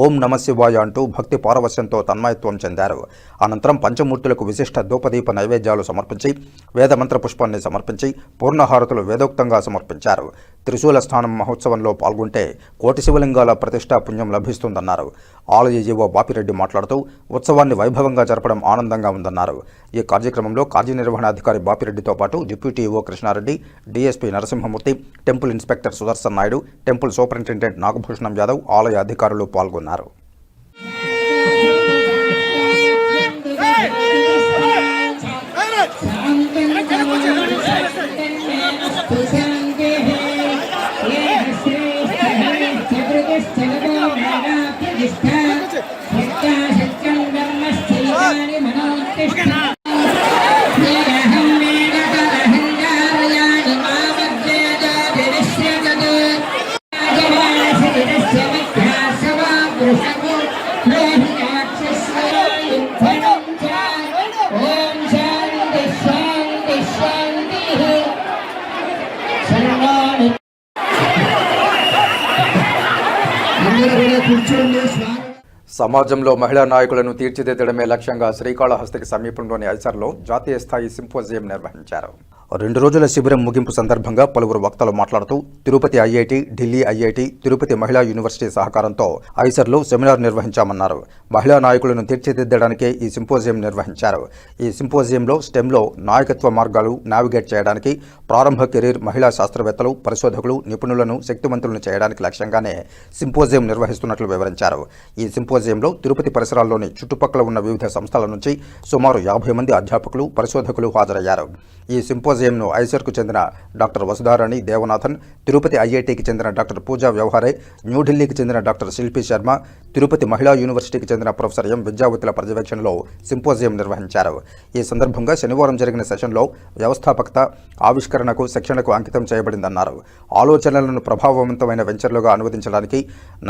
ఓం నమ శివాయ అంటూ భక్తి పారవశ్యంతో తన్మయత్వం చెందారు. అనంతరం పంచమూర్తులకు విశిష్ట ధూపదీప నైవేద్యాలు సమర్పించి వేదమంత్ర పుష్పాన్ని సమర్పించి పూర్ణహారతులు వేదోక్తంగా సమర్పించారు. త్రిశూల స్నానం మహోత్సవంలో పాల్గొంటే కోటి శివలింగాల ప్రతిష్టా పుణ్యం లభిస్తుందన్నారు. ఆలయ ఈవో బాపిరెడ్డి మాట్లాడుతూ ఉత్సవాన్ని వైభవంగా జరపడం ఆనందంగా ఉందన్నారు. ఈ కార్యక్రమంలో కార్యనిర్వహణాధికారి బాపిరెడ్డితో పాటు deputy EO Krishna Reddy, DSP Narasimha Murthy, temple inspector Sudarshan Naidu, temple superintendent Nagabhushanam Yadav, ఆలయ అధికారులు పాల్గొన్నారు. సమాజంలో మహిళా నాయకులను తీర్చిదిద్దడమే లక్ష్యంగా శ్రీకాళహస్తికి సమీపంలోని ఐసర్లో జాతీయ స్థాయి సింపోజియం నిర్వహించారు. 2 రోజుల శిబిరం ముగింపు సందర్భంగా పలువురు వక్తలు మాట్లాడుతూ తిరుపతి ఐఐటి, ఢిల్లీ ఐఐటి, తిరుపతి మహిళా యూనివర్సిటీ సహకారంతో ఐసర్లో సెమినార్ నిర్వహించామన్నారు. మహిళా నాయకులను తీర్చిదిద్దడానికే ఈ సింపోజియం నిర్వహించారు. ఈ సింపోజియంలో స్టెమ్లో నాయకత్వ మార్గాలు నావిగేట్ చేయడానికి ప్రారంభ కెరీర్ మహిళా శాస్త్రవేత్తలు, పరిశోధకులు, నిపుణులను శక్తివంతులను చేయడానికి లక్ష్యంగానే సింపోజియం నిర్వహిస్తున్నట్లు వివరించారు. ఈ సింపోజియంలో తిరుపతి పరిసరాల్లోని చుట్టుపక్కల ఉన్న వివిధ సంస్థల నుంచి సుమారు 50 మంది అధ్యాపకులు, పరిశోధకులు హాజరయ్యారు. ఈ సింపోజియంను ఐసర్కు చెందిన డాక్టర్ వసుధారాణి దేవనాథన్, తిరుపతి ఐఐటికి చెందిన డాక్టర్ పూజా వ్యవహారే, న్యూఢిల్లీకి చెందిన డాక్టర్ శిల్పి శర్మ, తిరుపతి మహిళా యూనివర్సిటీకి చెందిన ప్రొఫెసర్ ఎం విద్యావతుల పర్యవేక్షణలో సింపోజియం నిర్వహించారు. ఈ సందర్భంగా శనివారం జరిగిన సెషన్లో వ్యవస్థాపకత, ఆవిష్కరణకు, శిక్షణకు అంకితం చేయబడిందన్నారు. ఆలోచనలను ప్రభావవంతమైన వెంచర్లుగా అనువదించడానికి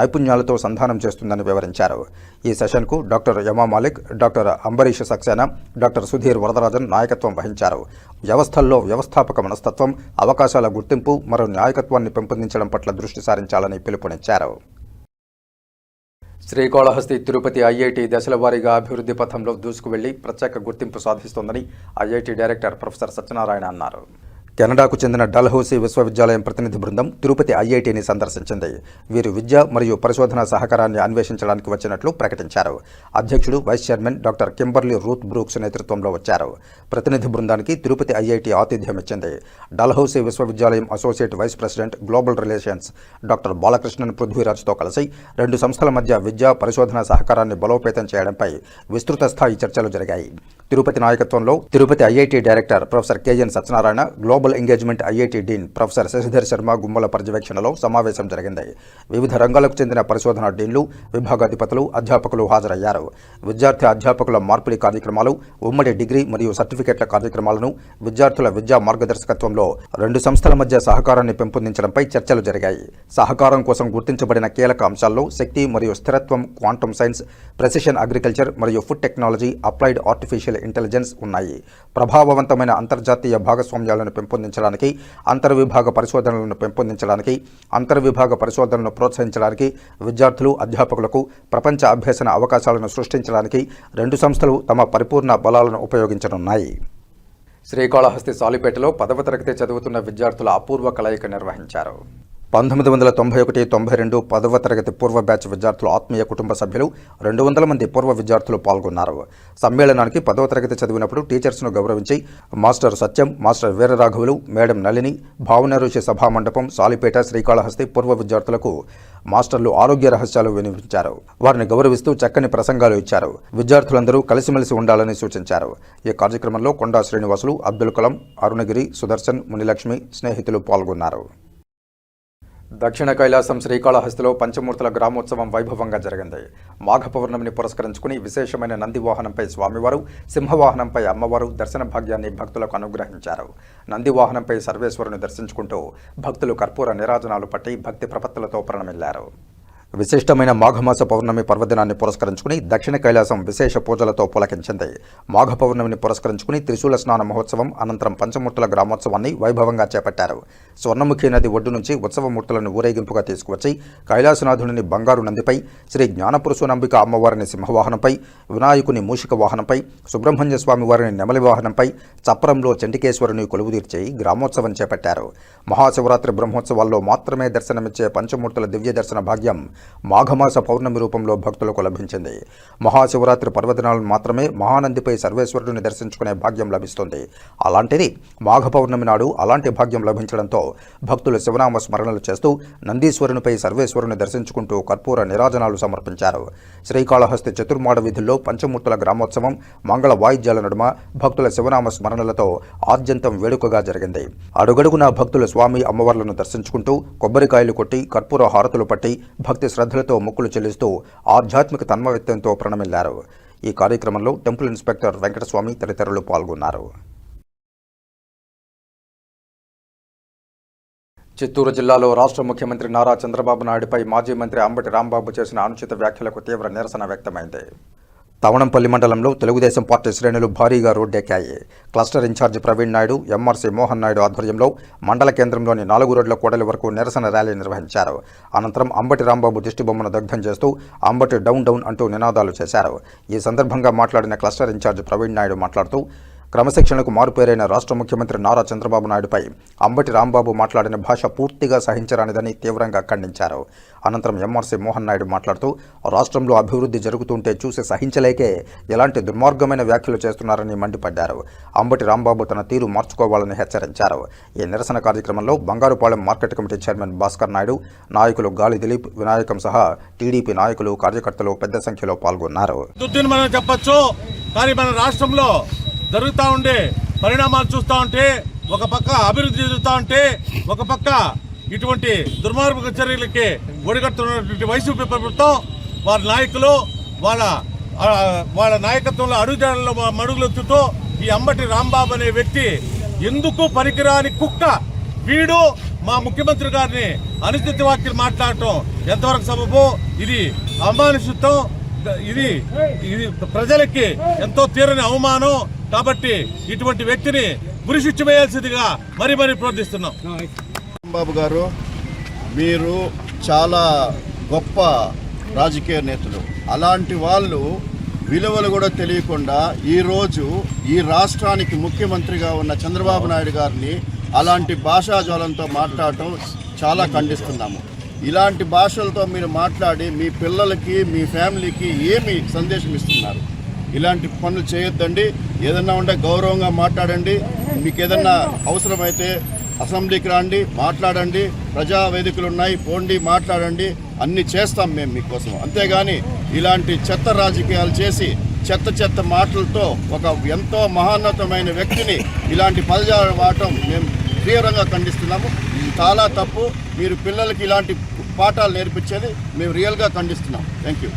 నైపుణ్యాలతో సంధానం చేస్తుందని వివరించారు. ఈ సెషన్కు doctor Yama Malik, doctor Ambarish Saxena, doctor Sudhir Varadarajan నాయకత్వం వహించారు. వ్యవస్థల్లో వ్యవస్థాపక మనస్తత్వం, అవకాశాల గుర్తింపు మరియు నాయకత్వాన్ని పెంపొందించడం పట్ల దృష్టి సారించాలని పిలుపునిచ్చారు. శ్రీకాళహస్తి తిరుపతి ఐఐటి దశల వారీగా అభివృద్ధి పథంలో దూసుకువెళ్లి ప్రత్యేక గుర్తింపు సాధిస్తోందని ఐఐటి డైరెక్టర్ ప్రొఫెసర్ సత్యనారాయణ అన్నారు. కెనడాకు చెందిన డల్హౌసీ విశ్వవిద్యాలయం ప్రతినిధి బృందం తిరుపతి ఐఐటిని సందర్శించింది. వీరు విద్య మరియు పరిశోధన సహకారాన్ని అన్వేషించడానికి వచ్చినట్లు ప్రకటించారు. అధ్యక్షుడు, vice chairman doctor Kimberly Ruth Brooks నేతృత్వంలో వచ్చారు. ప్రతినిధి బృందానికి తిరుపతి ఐఐటి ఆతిథ్యం ఇచ్చింది. డల్హౌసీ విశ్వవిద్యాలయం associate vice president global relations doctor Balakrishnan పృథ్వీరాజ్తో కలిసి 2 సంస్థల మధ్య విద్య, పరిశోధన సహకారాన్ని బలోపేతం చేయడంపై విస్తృత స్థాయి చర్చలు జరిగాయి. తిరుపతి నాయకత్వంలో Tirupati IIT director professor KN Satyanarayana, global engagement IIT dean professor Sashidhar Sharma Gummala పర్యవేక్షణలో సమావేశం జరిగింది. వివిధ రంగాలకు చెందిన పరిశోధనా డీన్లు, విభాగాధిపతులు, అధ్యాపకులు హాజరయ్యారు. విద్యార్థి అధ్యాపకుల మార్పిడి కార్యక్రమాలు, ఉమ్మడి డిగ్రీ మరియు సర్టిఫికెట్ల కార్యక్రమాలను, విద్యార్థుల విద్యా మార్గదర్శకత్వంలో 2 సంస్థల మధ్య సహకారాన్ని పెంపొందించడంపై చర్చలు జరిగాయి. సహకారం కోసం గుర్తించబడిన కీలక అంశాల్లో శక్తి మరియు స్థిరత్వం, క్వాంటమ్ సైన్స్, ప్రెసిషన్ అగ్రికల్చర్ మరియు food technology, applied artificial intelligence ఉన్నాయి. ప్రభావవంతమైన అంతర్జాతీయ భాగస్వామ్యాలను పెంపొందించడానికి, అంతర్విభాగ పరిశోధనలను పెంపొందించడానికి, అంతర్విభాగ పరిశోధనలను ప్రోత్సహించడానికి, విద్యార్థులు, అధ్యాపకులకు ప్రపంచ అభ్యసన అవకాశాలను సృష్టించడానికి 2 సంస్థలు తమ పరిపూర్ణ బలాలను ఉపయోగించనున్నాయి. శ్రీకాళహస్తి సాలిపేటలో 10వ తరగతి చదువుతున్న విద్యార్థుల అపూర్వ కలయిక నిర్వహించారు. 1991-92 10వ తరగతి పూర్వ బ్యాచ్ విద్యార్థుల ఆత్మీయ కుటుంబ సభ్యులు 200 మంది పూర్వ విద్యార్థులు పాల్గొన్నారు. సమ్మేళనానికి 10వ తరగతి చదివినప్పుడు టీచర్స్ను గౌరవించి మాస్టర్ సత్యం, మాస్టర్ వీరరాఘవులు, మేడం నళిని, భావన ఋషి సభామండపం, సాలిపేట, శ్రీకాళహస్తి పూర్వ విద్యార్థులకు మాస్టర్లు ఆరోగ్య రహస్యాలు వినిపించారు. వారిని గౌరవిస్తూ చక్కని ప్రసంగాలు ఇచ్చారు. విద్యార్థులందరూ కలిసిమెలిసి ఉండాలని సూచించారు. ఈ కార్యక్రమంలో కొండా శ్రీనివాసులు, అబ్దుల్ కలాం, అరుణగిరి, సుదర్శన్, మునిలక్ష్మి, స్నేహితులు పాల్గొన్నారు. దక్షిణ కైలాసం శ్రీకాళహస్తిలో పంచమూర్తుల గ్రామోత్సవం వైభవంగా జరిగింది. మాఘ పౌర్ణమిని పురస్కరించుకుని విశేషమైన నంది వాహనంపై స్వామివారు, సింహవాహనంపై అమ్మవారు దర్శన భాగ్యాన్ని భక్తులకు అనుగ్రహించారు. నంది వాహనంపై సర్వేశ్వరుని దర్శించుకుంటూ భక్తులు కర్పూర నీరాజనాలు పట్టి భక్తి ప్రపత్తులతో ప్రణమిల్లారు. విశిష్టమైన మాఘమాస పౌర్ణమి పర్వదినాన్ని పురస్కరించుకుని దక్షిణ కైలాసం విశేష పూజలతో పులకించింది. మాఘ పౌర్ణమిని పురస్కరించుకుని త్రిశూల స్నాన మహోత్సవం అనంతరం పంచమూర్తుల గ్రామోత్సవాన్ని వైభవంగా చేపట్టారు. స్వర్ణముఖి నది ఒడ్డు నుంచి ఉత్సవమూర్తులను ఊరేగింపుగా తీసుకువచ్చి కైలాసనాథుడిని బంగారు నందిపై, శ్రీ జ్ఞానపురుషునంబిక అమ్మవారిని సింహవాహనంపై, వినాయకుని మూషిక వాహనంపై, సుబ్రహ్మణ్య స్వామి వారిని నెమలి వాహనంపై, చప్రంలో చండికేశ్వరుని కొలువుదీర్చి గ్రామోత్సవం చేపట్టారు. మహాశివరాత్రి బ్రహ్మోత్సవాల్లో మాత్రమే దర్శనమిచ్చే పంచమూర్తుల దివ్య దర్శన భాగ్యం మాఘమాస పౌర్ణమి రూపంలో భక్తులకు లభించింది. మహాశివరాత్రి పర్వదినాలను మాత్రమే మహానందిపై సర్వేశ్వరుడిని దర్శించుకునే భాగ్యం లభిస్తుంది. అలాంటిది మాఘ పౌర్ణమి నాడు అలాంటి భాగ్యం లభించడంతో భక్తులు శివనామ స్మరణలు చేస్తూ నందీశ్వరునిపై సర్వేశ్వరుని దర్శించుకుంటూ కర్పూర నీరాజనాలు సమర్పించారు. శ్రీకాళహస్తి చతుర్మాడ వీధుల్లో పంచమూర్తుల గ్రామోత్సవం మంగళ వాయిద్యాల నడుమ భక్తుల శివనామ స్మరణలతో ఆద్యంతం వేడుకగా జరిగింది. అడుగడుగునా భక్తులు స్వామి అమ్మవార్లను దర్శించుకుంటూ కొబ్బరికాయలు కొట్టి కర్పూర హారతులు పట్టి భక్తి శ్రద్ధలతో మొక్కులు చెల్లిస్తూ ఆధ్యాత్మిక తన్మయత్వంతో ప్రణమిల్లారు. ఈ కార్యక్రమంలో టెంపుల్ ఇన్స్పెక్టర్ వెంకటస్వామి తదితరులు పాల్గొన్నారు. చిత్తూరు జిల్లాలో రాష్ట్ర ముఖ్యమంత్రి నారా చంద్రబాబు నాయుడుపై మాజీ మంత్రి అంబటి రాంబాబు చేసిన అనుచిత వ్యాఖ్యలకు తీవ్ర నిరసన వ్యక్తమైంది. తవణంపల్లి మండలంలో తెలుగుదేశం పార్టీ శ్రేణులు భారీగా రోడ్డెక్కాయి. Cluster incharge Praveen Naidu, MRC Mohan Naidu ఆధ్వర్యంలో మండల కేంద్రంలోని 4 రోడ్ల కూడలి వరకు నిరసన ర్యాలీ నిర్వహించారు. అనంతరం అంబటి రాంబాబు దిష్టిబొమ్మను దగ్ధం చేస్తూ అంబటి డౌన్ డౌన్ అంటూ నినాదాలు చేశారు. ఈ సందర్భంగా మాట్లాడిన క్లస్టర్ ఇన్ఛార్జి ప్రవీణ్ నాయుడు మాట్లాడుతూ క్రమశిక్షణకు మారుపేరైన రాష్ట్ర ముఖ్యమంత్రి నారా చంద్రబాబు నాయుడుపై అంబటి రాంబాబు మాట్లాడిన భాష పూర్తిగా సహించరానిదని తీవ్రంగా ఖండించారు. అనంతరం ఎంఆర్సీ మోహన్ నాయుడు మాట్లాడుతూ రాష్ట్రంలో అభివృద్ధి జరుగుతుంటే చూసి సహించలేకే ఇలాంటి దుర్మార్గమైన వ్యాఖ్యలు చేస్తున్నారని మండిపడ్డారు. అంబటి రాంబాబు తన తీరు మార్చుకోవాలని హెచ్చరించారు. ఈ నిరసన కార్యక్రమంలో Bangarupalem market committee chairman Bhaskar Naidu, నాయకులు గాలి దిలీప్, వినాయకం సహా టీడీపీ నాయకులు, కార్యకర్తలు పెద్ద సంఖ్యలో పాల్గొన్నారు. జరుగుతూ ఉండే పరిణామాలు చూస్తూ ఉంటే ఒక పక్క అభివృద్ధి జరుగుతూ ఉంటే ఒక పక్క ఇటువంటి దుర్మార్గ చర్యలకి ఒడిగడుతున్నటువంటి వైసీపీ ప్రభుత్వం వారి నాయకులు వాళ్ళ నాయకత్వంలో అడుగుజాడల్లో మడుగులెత్తుతూ ఈ అంబటి రాంబాబు అనే వ్యక్తి ఎందుకు పనికిరాని కుక్క వీడు మా ముఖ్యమంత్రి గారిని అనుచిత వ్యాఖ్యలు మాట్లాడటం ఎంతవరకు సబబు? ఇది అమానుషిత్వం, ఇది ప్రజలకి ఎంతో తీరని అవమానం. కాబట్టి ఇటువంటి వ్యక్తిని గురిశిక్ష వేయాల్సిందిగా మరీ ప్రార్థిస్తున్నాం. బాబు గారు, మీరు చాలా గొప్ప రాజకీయ నేతలు. అలాంటి వాళ్ళు విలువలు కూడా తెలియకుండా ఈరోజు ఈ రాష్ట్రానికి ముఖ్యమంత్రిగా ఉన్న చంద్రబాబు నాయుడు గారిని అలాంటి భాషాజ్వలంతో మాట్లాడటం చాలా ఖండిస్తున్నాము. ఇలాంటి భాషలతో మీరు మాట్లాడి మీ పిల్లలకి, మీ ఫ్యామిలీకి ఏమి సందేశం ఇస్తున్నారు? ఇలాంటి పనులు చేయొద్దండి. ఏదన్నా ఉంటే గౌరవంగా మాట్లాడండి. మీకు ఏదన్నా అవసరమైతే అసెంబ్లీకి రండి, మాట్లాడండి. ప్రజా వేదికలు ఉన్నాయి, పోండి, మాట్లాడండి. అన్నీ చేస్తాం మేము మీకోసం. అంతేగాని ఇలాంటి చెత్త రాజకీయాలు చేసి చెత్త మాటలతో ఒక ఎంతో మహోన్నతమైన వ్యక్తిని ఇలాంటి పదజాలం వాడటం మేము తీవ్రంగా ఖండిస్తున్నాము. ఇది చాలా తప్పు. మీరు పిల్లలకి ఇలాంటి పాఠాలు నేర్పించేది మేము రియల్గా ఖండిస్తున్నాం. Thank you.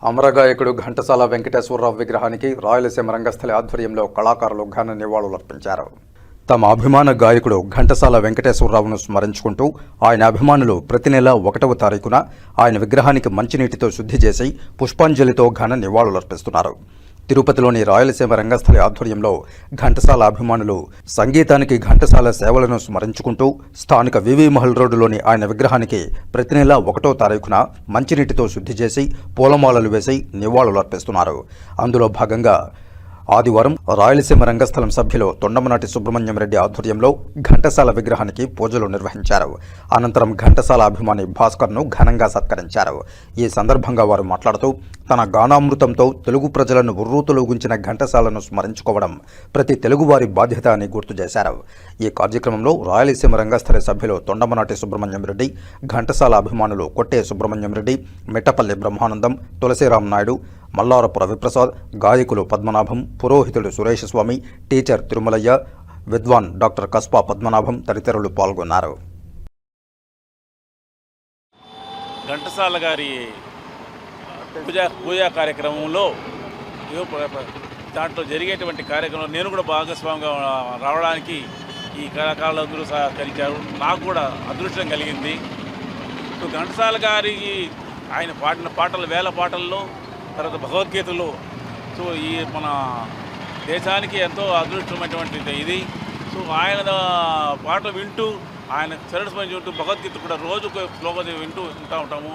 అమరగాయకుడు ఘంటసాల వెంకటేశ్వరరావు విగ్రహానికి రాయలసీమ రంగస్థలి ఆధ్వర్యంలో కళాకారులు ఘన నివాళులర్పించారు. తమ అభిమాన గాయకుడు ఘంటసాల వెంకటేశ్వరరావును స్మరించుకుంటూ ఆయన అభిమానులు ప్రతి నెల 1వ తారీఖున ఆయన విగ్రహానికి మంచినీటితో శుద్ధి చేసి పుష్పాంజలితో ఘన నివాళులర్పిస్తున్నారు. తిరుపతిలోని రాయలసీమ రంగస్థలి ఆధ్వర్యంలో ఘంటసాల అభిమానులు సంగీతానికి ఘంటసాల సేవలను స్మరించుకుంటూ స్థానిక వివి మహల్ రోడ్డులోని ఆయన విగ్రహానికి ప్రతి నెల 1వ తారీఖున మంచినీటితో శుద్ధి చేసి పూలమాలలు వేసి నివాళులర్పిస్తున్నారు. అందులో భాగంగా ఆదివారం రాయలసీమ రంగస్థలం సభ్యులు తొండమనాటి సుబ్రహ్మణ్యం రెడ్డి ఆధ్వర్యంలో ఘంటసాల విగ్రహానికి పూజలు నిర్వహించారు. అనంతరం ఘంటసాల అభిమాని భాస్కర్ను ఘనంగా సత్కరించారు. ఈ సందర్భంగా వారు మాట్లాడుతూ తన గానామృతంతో తెలుగు ప్రజలను ఉర్రూతలూగించిన ఘంటసాలను స్మరించుకోవడం ప్రతి తెలుగువారి బాధ్యత అని గుర్తు చేశారు. ఈ కార్యక్రమంలో రాయలసీమ రంగస్థల సభ్యులు తొండమనాటి సుబ్రహ్మణ్యం రెడ్డి, ఘంటసాల అభిమానులు కొట్టే సుబ్రహ్మణ్యం రెడ్డి, మిట్టపల్లి బ్రహ్మానందం, తులసిరాం నాయుడు, మల్లారపు రవిప్రసాద్, గాయకులు పద్మనాభం, పురోహితుడు సురేష్ స్వామి, టీచర్ తిరుమలయ్య, విద్వాన్ డాక్టర్ కస్పా పద్మనాభం తదితరులు పాల్గొన్నారు. ఘంటసాల గారి పూజా కార్యక్రమంలో దాంట్లో జరిగేటువంటి కార్యక్రమంలో నేను కూడా భాగస్వామిగా రావడానికి ఈ కళాకారులందరూ సహకరించారు. నాకు కూడా అదృష్టం కలిగింది. ఘంటసాల గారికి ఆయన పాడిన పాటలు, వేల పాటల్లో, తర్వాత భగవద్గీతలో, సో ఈ మన దేశానికి ఎంతో అదృష్టమైనటువంటి ఇది. సో ఆయన పాటలు వింటూ, ఆయన చరణస్మరణ వింటూ, భగవద్గీత కూడా రోజుకు శ్లోకం వింటూ ఉంటాము.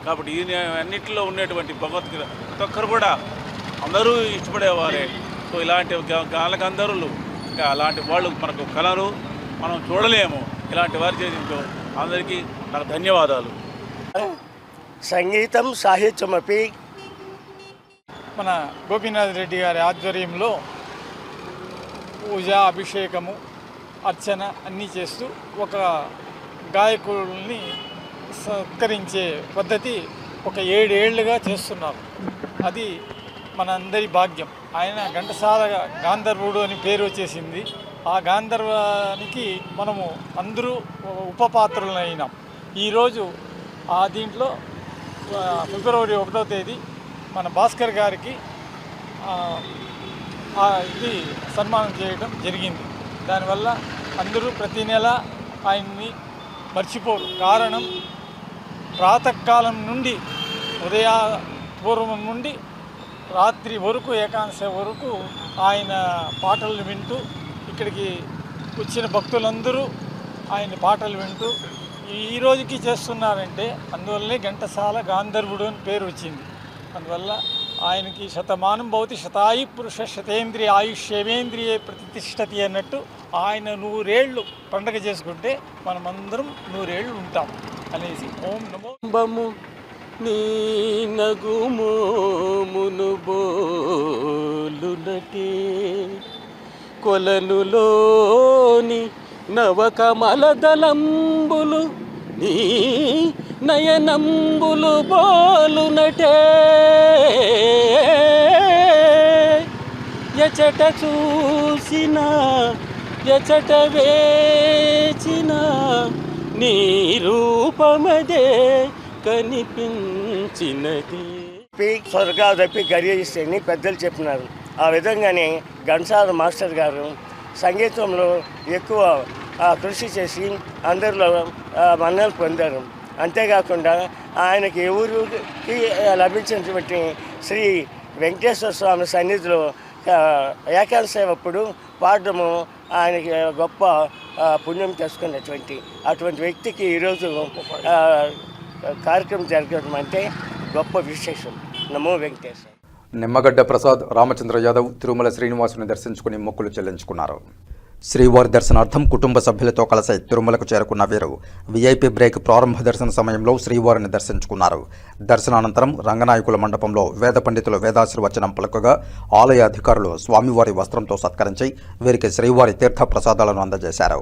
కాబట్టి ఈ అన్నింటిలో ఉండేటువంటి భగవద్గీత ప్రతి ఒక్కరు కూడా అందరూ ఇష్టపడేవారే. సో ఇలాంటి గానగంధర్వులు, ఇంకా అలాంటి వాళ్ళు మనకు కలరు, మనం చూడలేము. ఇలాంటి వారి చేతితో అందరికీ నాకు ధన్యవాదాలు. సంగీతం సాహిత్యమపి మన గోపీనాథ్ రెడ్డి గారి ఆధ్వర్యంలో పూజ, అభిషేకము, అర్చన అన్నీ చేస్తూ ఒక గాయకుల్ని సత్కరించే పద్ధతి ఒక 7 ఏళ్లుగా చేస్తున్నారు. అది మనందరి భాగ్యం. ఆయన ఘంటసాల గాంధర్వుడు అని పేరు వచ్చేసింది. ఆ గాంధర్వానికి మనము అందరూ ఉపపాత్రులను అయినాం. ఈరోజు ఆ దీంట్లో ఫిబ్రవరి 1వ తేదీ మన భాస్కర్ గారికి ఇది సన్మానం చేయడం జరిగింది. దానివల్ల అందరూ ప్రతి నెల ఆయన్ని మర్చిపోరు. కారణం ప్రాతకాలం నుండి, పూర్వం నుండి రాత్రి వరకు ఏకాంశ వరకు ఆయన పాటలు వింటూ ఇక్కడికి వచ్చిన భక్తులందరూ ఆయన పాటలు వింటూ ఈ రోజుకి చేస్తున్నారంటే అందువల్లనే ఘంటసాల గాంధర్వుడు అని పేరు వచ్చింది. అందువల్ల ఆయనకి శతమానం భవతి శతాయు పురుష శతేంద్రియ ఆయుష్యేంద్రియే ప్రతిష్టతి అన్నట్టు ఆయన 100 ఏళ్ళు పండగ చేసుకుంటే మనమందరం 100 ఏళ్ళు ఉంటాం అనేసి ఓం నమో నీ నగుమోమును బోలునటే కొలనులోని నవకమలదలంబులు నీ నయనంబులు బోలునటే ఎచట చూసిన ఎచట వేచిన నీ రూపమదే కనిపించినది. స్వర్గాలు తప్పి గర్యయిస్తేని పెద్దలు చెప్పినారు. ఆ విధంగానే ఘంటసాల మాస్టర్ గారు సంగీతంలో ఎక్కువ కృషి చేసి అందరిలో మన్నలు పొందారు. అంతేకాకుండా ఆయనకి ఎవరికి లభించినటువంటి శ్రీ వెంకటేశ్వర స్వామి సన్నిధిలో ఏకాంత సేవప్పుడు పాడము ఆయనకి గొప్ప పుణ్యం చేసుకున్నటువంటి అటువంటి వ్యక్తికి ఈరోజు కార్యక్రమం జరగడం అంటే గొప్ప విశేషం. నమో వెంకటేశ్వర. నిమ్మగడ్డ ప్రసాద్, రామచంద్ర యాదవ్ తిరుమల శ్రీనివాసుని దర్శించుకుని మొక్కులు చెల్లించుకున్నారు. శ్రీవారి దర్శనార్థం కుటుంబ సభ్యులతో కలిసి తిరుమలకు చేరుకున్న వీరు వీఐపీ బ్రేక్ ప్రారంభ దర్శన సమయంలో శ్రీవారిని దర్శించుకున్నారు. దర్శనానంతరం రంగనాయకుల మండపంలో వేద పండితులు వేదాశీర్వచనం పలుకగా ఆలయ అధికారులు స్వామివారి వస్త్రంతో సత్కరించి వీరికి శ్రీవారి తీర్థ ప్రసాదాలను అందజేశారు.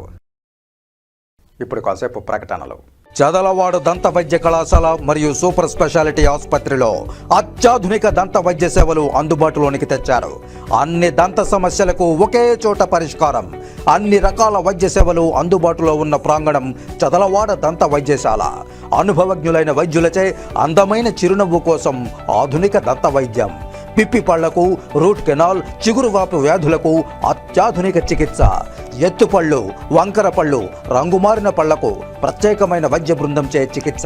ఇప్పుడు కాసేపు ప్రకటనలు. చదలవాడ దంత వైద్య కళాశాల మరియు సూపర్ స్పెషాలిటీ ఆసుపత్రిలో అత్యాధునిక దంత వైద్య సేవలు అందుబాటులోనికి తెచ్చారు. అన్ని దంత సమస్యలకు ఒకే చోట పరిష్కారం. అన్ని రకాల వైద్య సేవలు అందుబాటులో ఉన్న ప్రాంగణం చదలవాడ దంత వైద్యశాల. అనుభవజ్ఞులైన వైద్యులచే అందమైన చిరునవ్వు కోసం ఆధునిక దంత వైద్యం. పిప్పి పళ్లకు, రూట్ కెనాల్, చిగురువాపు వ్యాధులకు అత్యాధునిక చికిత్స. ఎత్తుపళ్ళు, వంకర పళ్ళు, రంగుమారిన పళ్లకు ప్రత్యేకమైన వైద్య బృందంచే చికిత్స.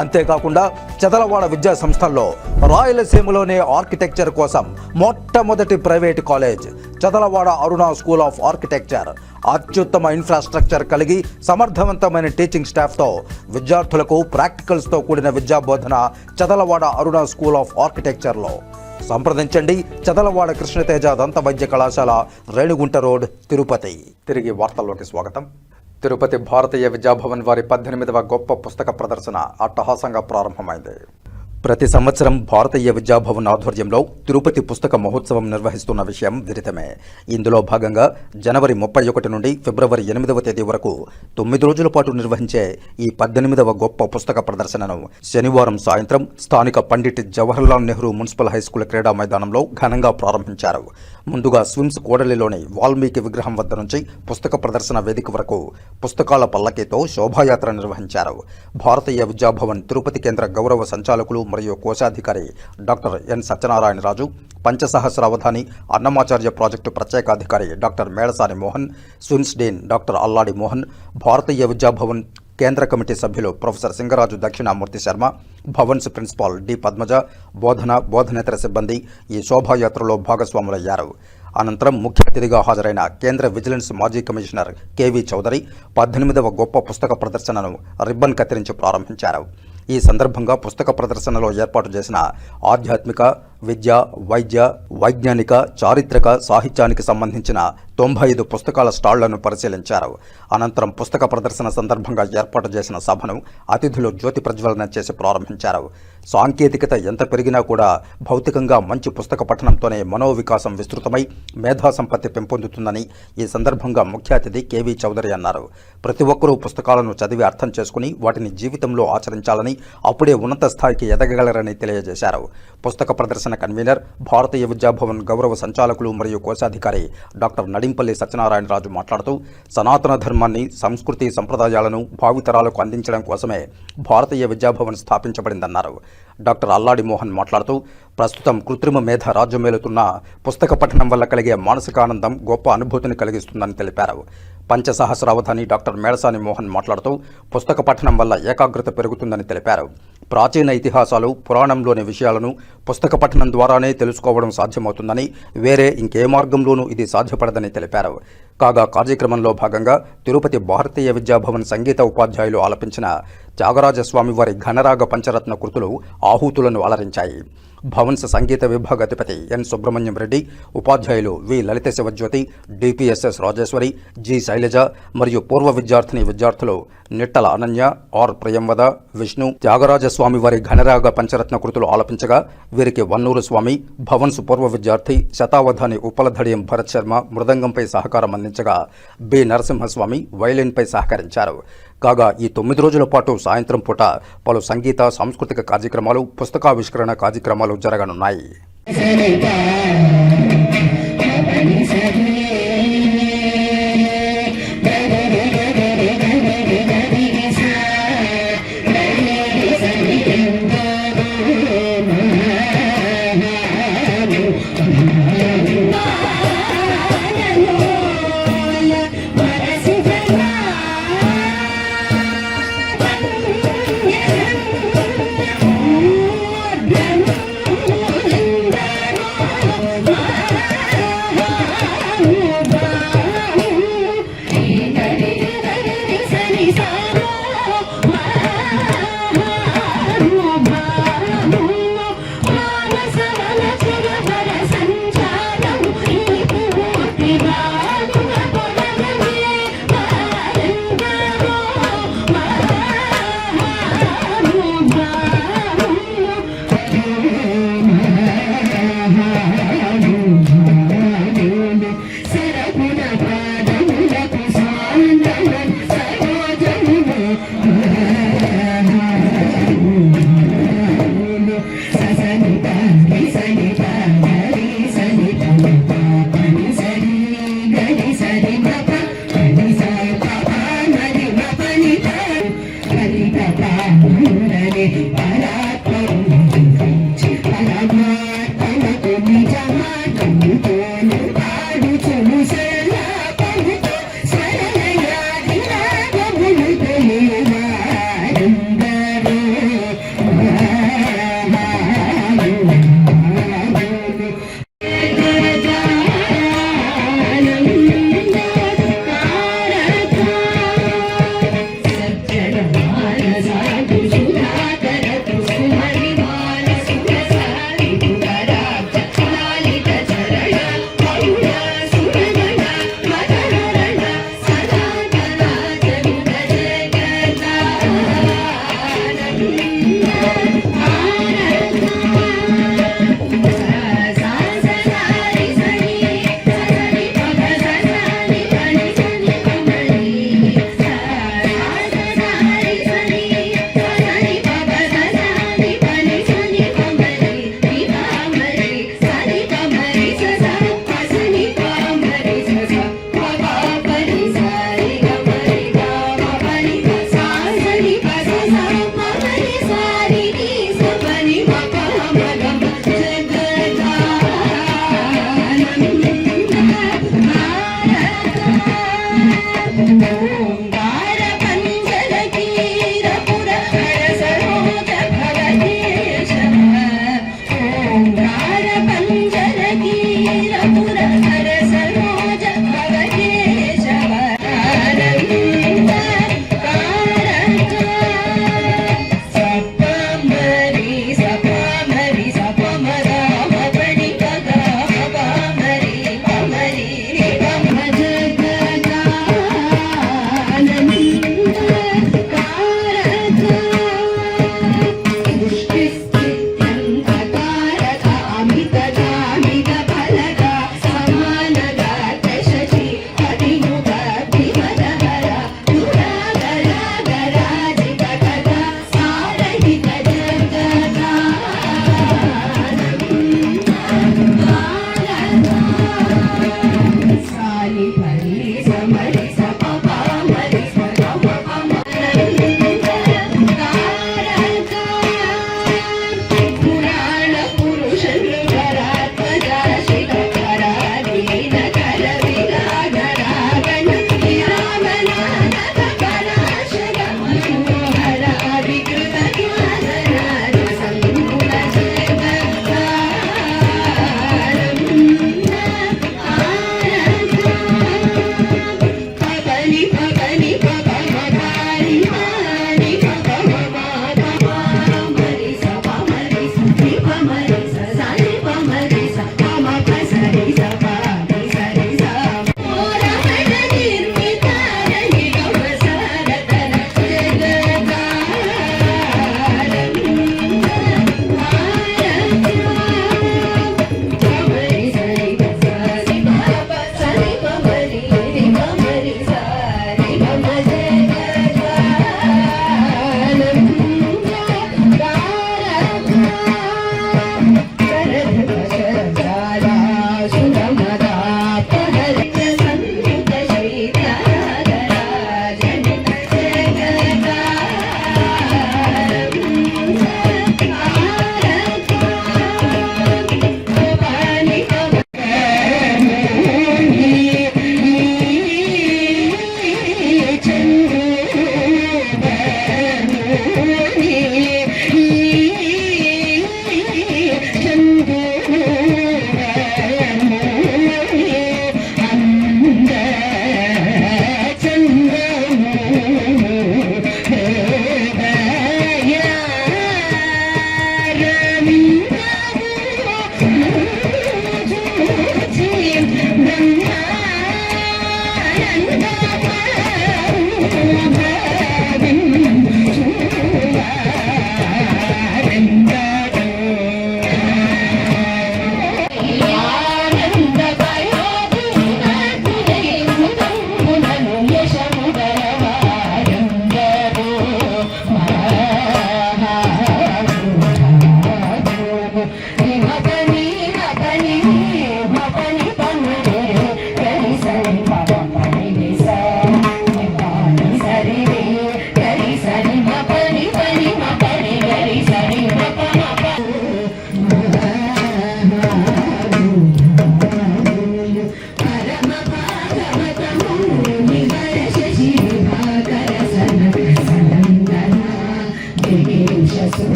అంతేకాకుండా చదలవాడ విద్యా సంస్థల్లో రాయలసీమలోనే ఆర్కిటెక్చర్ కోసం మొట్టమొదటి private college Chadalavada Aruna school of architecture. అత్యుత్తమ ఇన్ఫ్రాస్ట్రక్చర్ కలిగి సమర్థవంతమైన టీచింగ్ స్టాఫ్తో విద్యార్థులకు ప్రాక్టికల్స్తో కూడిన విద్యాబోధన చదలవాడ అరుణ స్కూల్ ఆఫ్ ఆర్కిటెక్చర్లో. సంప్రదించండి. చదలవాడ కృష్ణతేజ దంత వైద్య కళాశాల, రేణిగుంట రోడ్, తిరుపతి. తిరిగి వార్తల్లోకి స్వాగతం. తిరుపతి భారతీయ విద్యాభవన్ వారి 18వ గొప్ప పుస్తక ప్రదర్శన అట్టహాసంగా ప్రారంభమైంది. ప్రతి సంవత్సరం భారతీయ విద్యాభవన్ ఆధ్వర్యంలో తిరుపతి పుస్తక మహోత్సవం నిర్వహిస్తున్న విషయం విదితమే. ఇందులో భాగంగా జనవరి 31 నుండి ఫిబ్రవరి 8వ తేదీ వరకు 9 రోజుల పాటు నిర్వహించే ఈ 18వ గొప్ప పుస్తక ప్రదర్శనను శనివారం సాయంత్రం స్థానిక పండిట్ జవహర్లాల్ నెహ్రూ మున్సిపల్ హైస్కూల్ క్రీడా మైదానంలో ఘనంగా ప్రారంభించారు. ముందుగా స్విమ్స్ కూడలిలోని వాల్మీకి విగ్రహం వద్ద నుంచి పుస్తక ప్రదర్శన వేదిక వరకు పుస్తకాల పల్లకీతో శోభాయాత్ర నిర్వహించారు. భారతీయ విద్యాభవన్ తిరుపతి కేంద్ర గౌరవ సంచాలకులు మరియు కోశాధికారి డాక్టర్ ఎన్ సత్యనారాయణరాజు, పంచసహస్రావధాని అన్నమాచార్య ప్రాజెక్టు ప్రత్యేకాధికారి doctor Melasani Mohan, SVIMS dean doctor Alladi Mohan, Bharatiya Vidya Bhavan కేంద్ర కమిటీ సభ్యులు professor Singaraju Dakshinamurthy Sharma, Bhavans principal D Padmaja, బోధనేతర సిబ్బంది ఈ శోభాయాత్రలో భాగస్వాములయ్యారు. అనంతరం ముఖ్య అతిథిగా హాజరైన కేంద్ర విజిలెన్స్ మాజీ కమిషనర్ కెవి చౌదరి 18వ గొప్ప పుస్తక ప్రదర్శనను రిబ్బన్ కత్తిరించి ప్రారంభించారు. ఈ సందర్భంగా పుస్తక ప్రదర్శనలో ఏర్పాటు చేసిన ఆధ్యాత్మిక, విద్య, వైద్య, వైజ్ఞానిక, చారిత్రక, సాహిత్యానికి సంబంధించిన 95 పుస్తకాల స్టాళ్లను పరిశీలించారు. అనంతరం పుస్తక ప్రదర్శన సందర్భంగా ఏర్పాటు చేసిన సభను అతిథులు జ్యోతి ప్రజ్వలన చేసి ప్రారంభించారు. సాంకేతికత ఎంత పెరిగినా కూడా భౌతికంగా మంచి పుస్తక పఠనంతోనే మనోవికాసం విస్తృతమై మేధా సంపత్తి పెంపొందుతుందని ఈ సందర్భంగా ముఖ్య అతిథి కెవి చౌదరి అన్నారు. ప్రతి ఒక్కరూ పుస్తకాలను చదివి అర్థం చేసుకుని వాటిని జీవితంలో ఆచరించాలని, అప్పుడే ఉన్నత స్థాయికి ఎదగగలరని తెలియజేశారు. పుస్తక ప్రదర్శన కన్వీనర్, భారతీయ విద్యాభవన్ గౌరవ సంచాలకులు మరియు కోశాధికారి డాక్టర్ నడింపల్లి సత్యనారాయణరాజు మాట్లాడుతూ సనాతన ధర్మాన్ని, సంస్కృతి, సంప్రదాయాలను భావితరాలకు అందించడం కోసమే భారతీయ విద్యాభవన్ స్థాపించబడిందన్నారు. డాక్టర్ అల్లాడి మోహన్ మాట్లాడుతూ ప్రస్తుతం కృత్రిమ మేధ రాజ్యమేలుతున్న పుస్తక పఠనం వల్ల కలిగే మానసికానందం గొప్ప అనుభూతిని కలిగిస్తుందని తెలిపారు. పంచసహస్రావధాని డాక్టర్ మేళసాని మోహన్ మాట్లాడుతూ పుస్తక పఠనం వల్ల ఏకాగ్రత పెరుగుతుందని తెలిపారు. ప్రాచీన ఇతిహాసాలు, పురాణంలోని విషయాలను పుస్తక పఠనం ద్వారానే తెలుసుకోవడం సాధ్యమవుతుందని, వేరే ఇంకే మార్గంలోనూ ఇది సాధ్యపడదని తెలిపారు. కాగా కార్యక్రమంలో భాగంగా తిరుపతి భారతీయ విద్యాభవన్ సంగీత ఉపాధ్యాయులు ఆలపించిన త్యాగరాజస్వామి వారి ఘనరాగ పంచరత్న కృతులు ఆహూతులను అలరించాయి. భవన్స్ సంగీత విభాగాధిపతి ఎన్ సుబ్రహ్మణ్యం రెడ్డి, ఉపాధ్యాయులు వి లలిత శివజ్యోతి, డిపిఎస్ఎస్ రాజేశ్వరి, జి శైలజ మరియు పూర్వ విద్యార్థులు నిట్టల అనన్య, ఆర్ ప్రియంవద, విష్ణు త్యాగరాజస్వామి వారి ఘనరాగ పంచరత్న కృతులు ఆలపించగా, వీరికి వన్నూరు స్వామి, భవన్స్ పూర్వ విద్యార్థి శతావధాని ఉప్పలధడియం భరత్ శర్మ మృదంగంపై సహకారం అందించగా, బి నరసింహస్వామి వైలిన్పై సహకరించారు. కాగా ఈ 9 రోజుల పాటు సాయంత్రం పూట పలు సంగీత, సాంస్కృతిక కార్యక్రమాలు, పుస్తకావిష్కరణ కార్యక్రమాలు జరగనున్నాయి.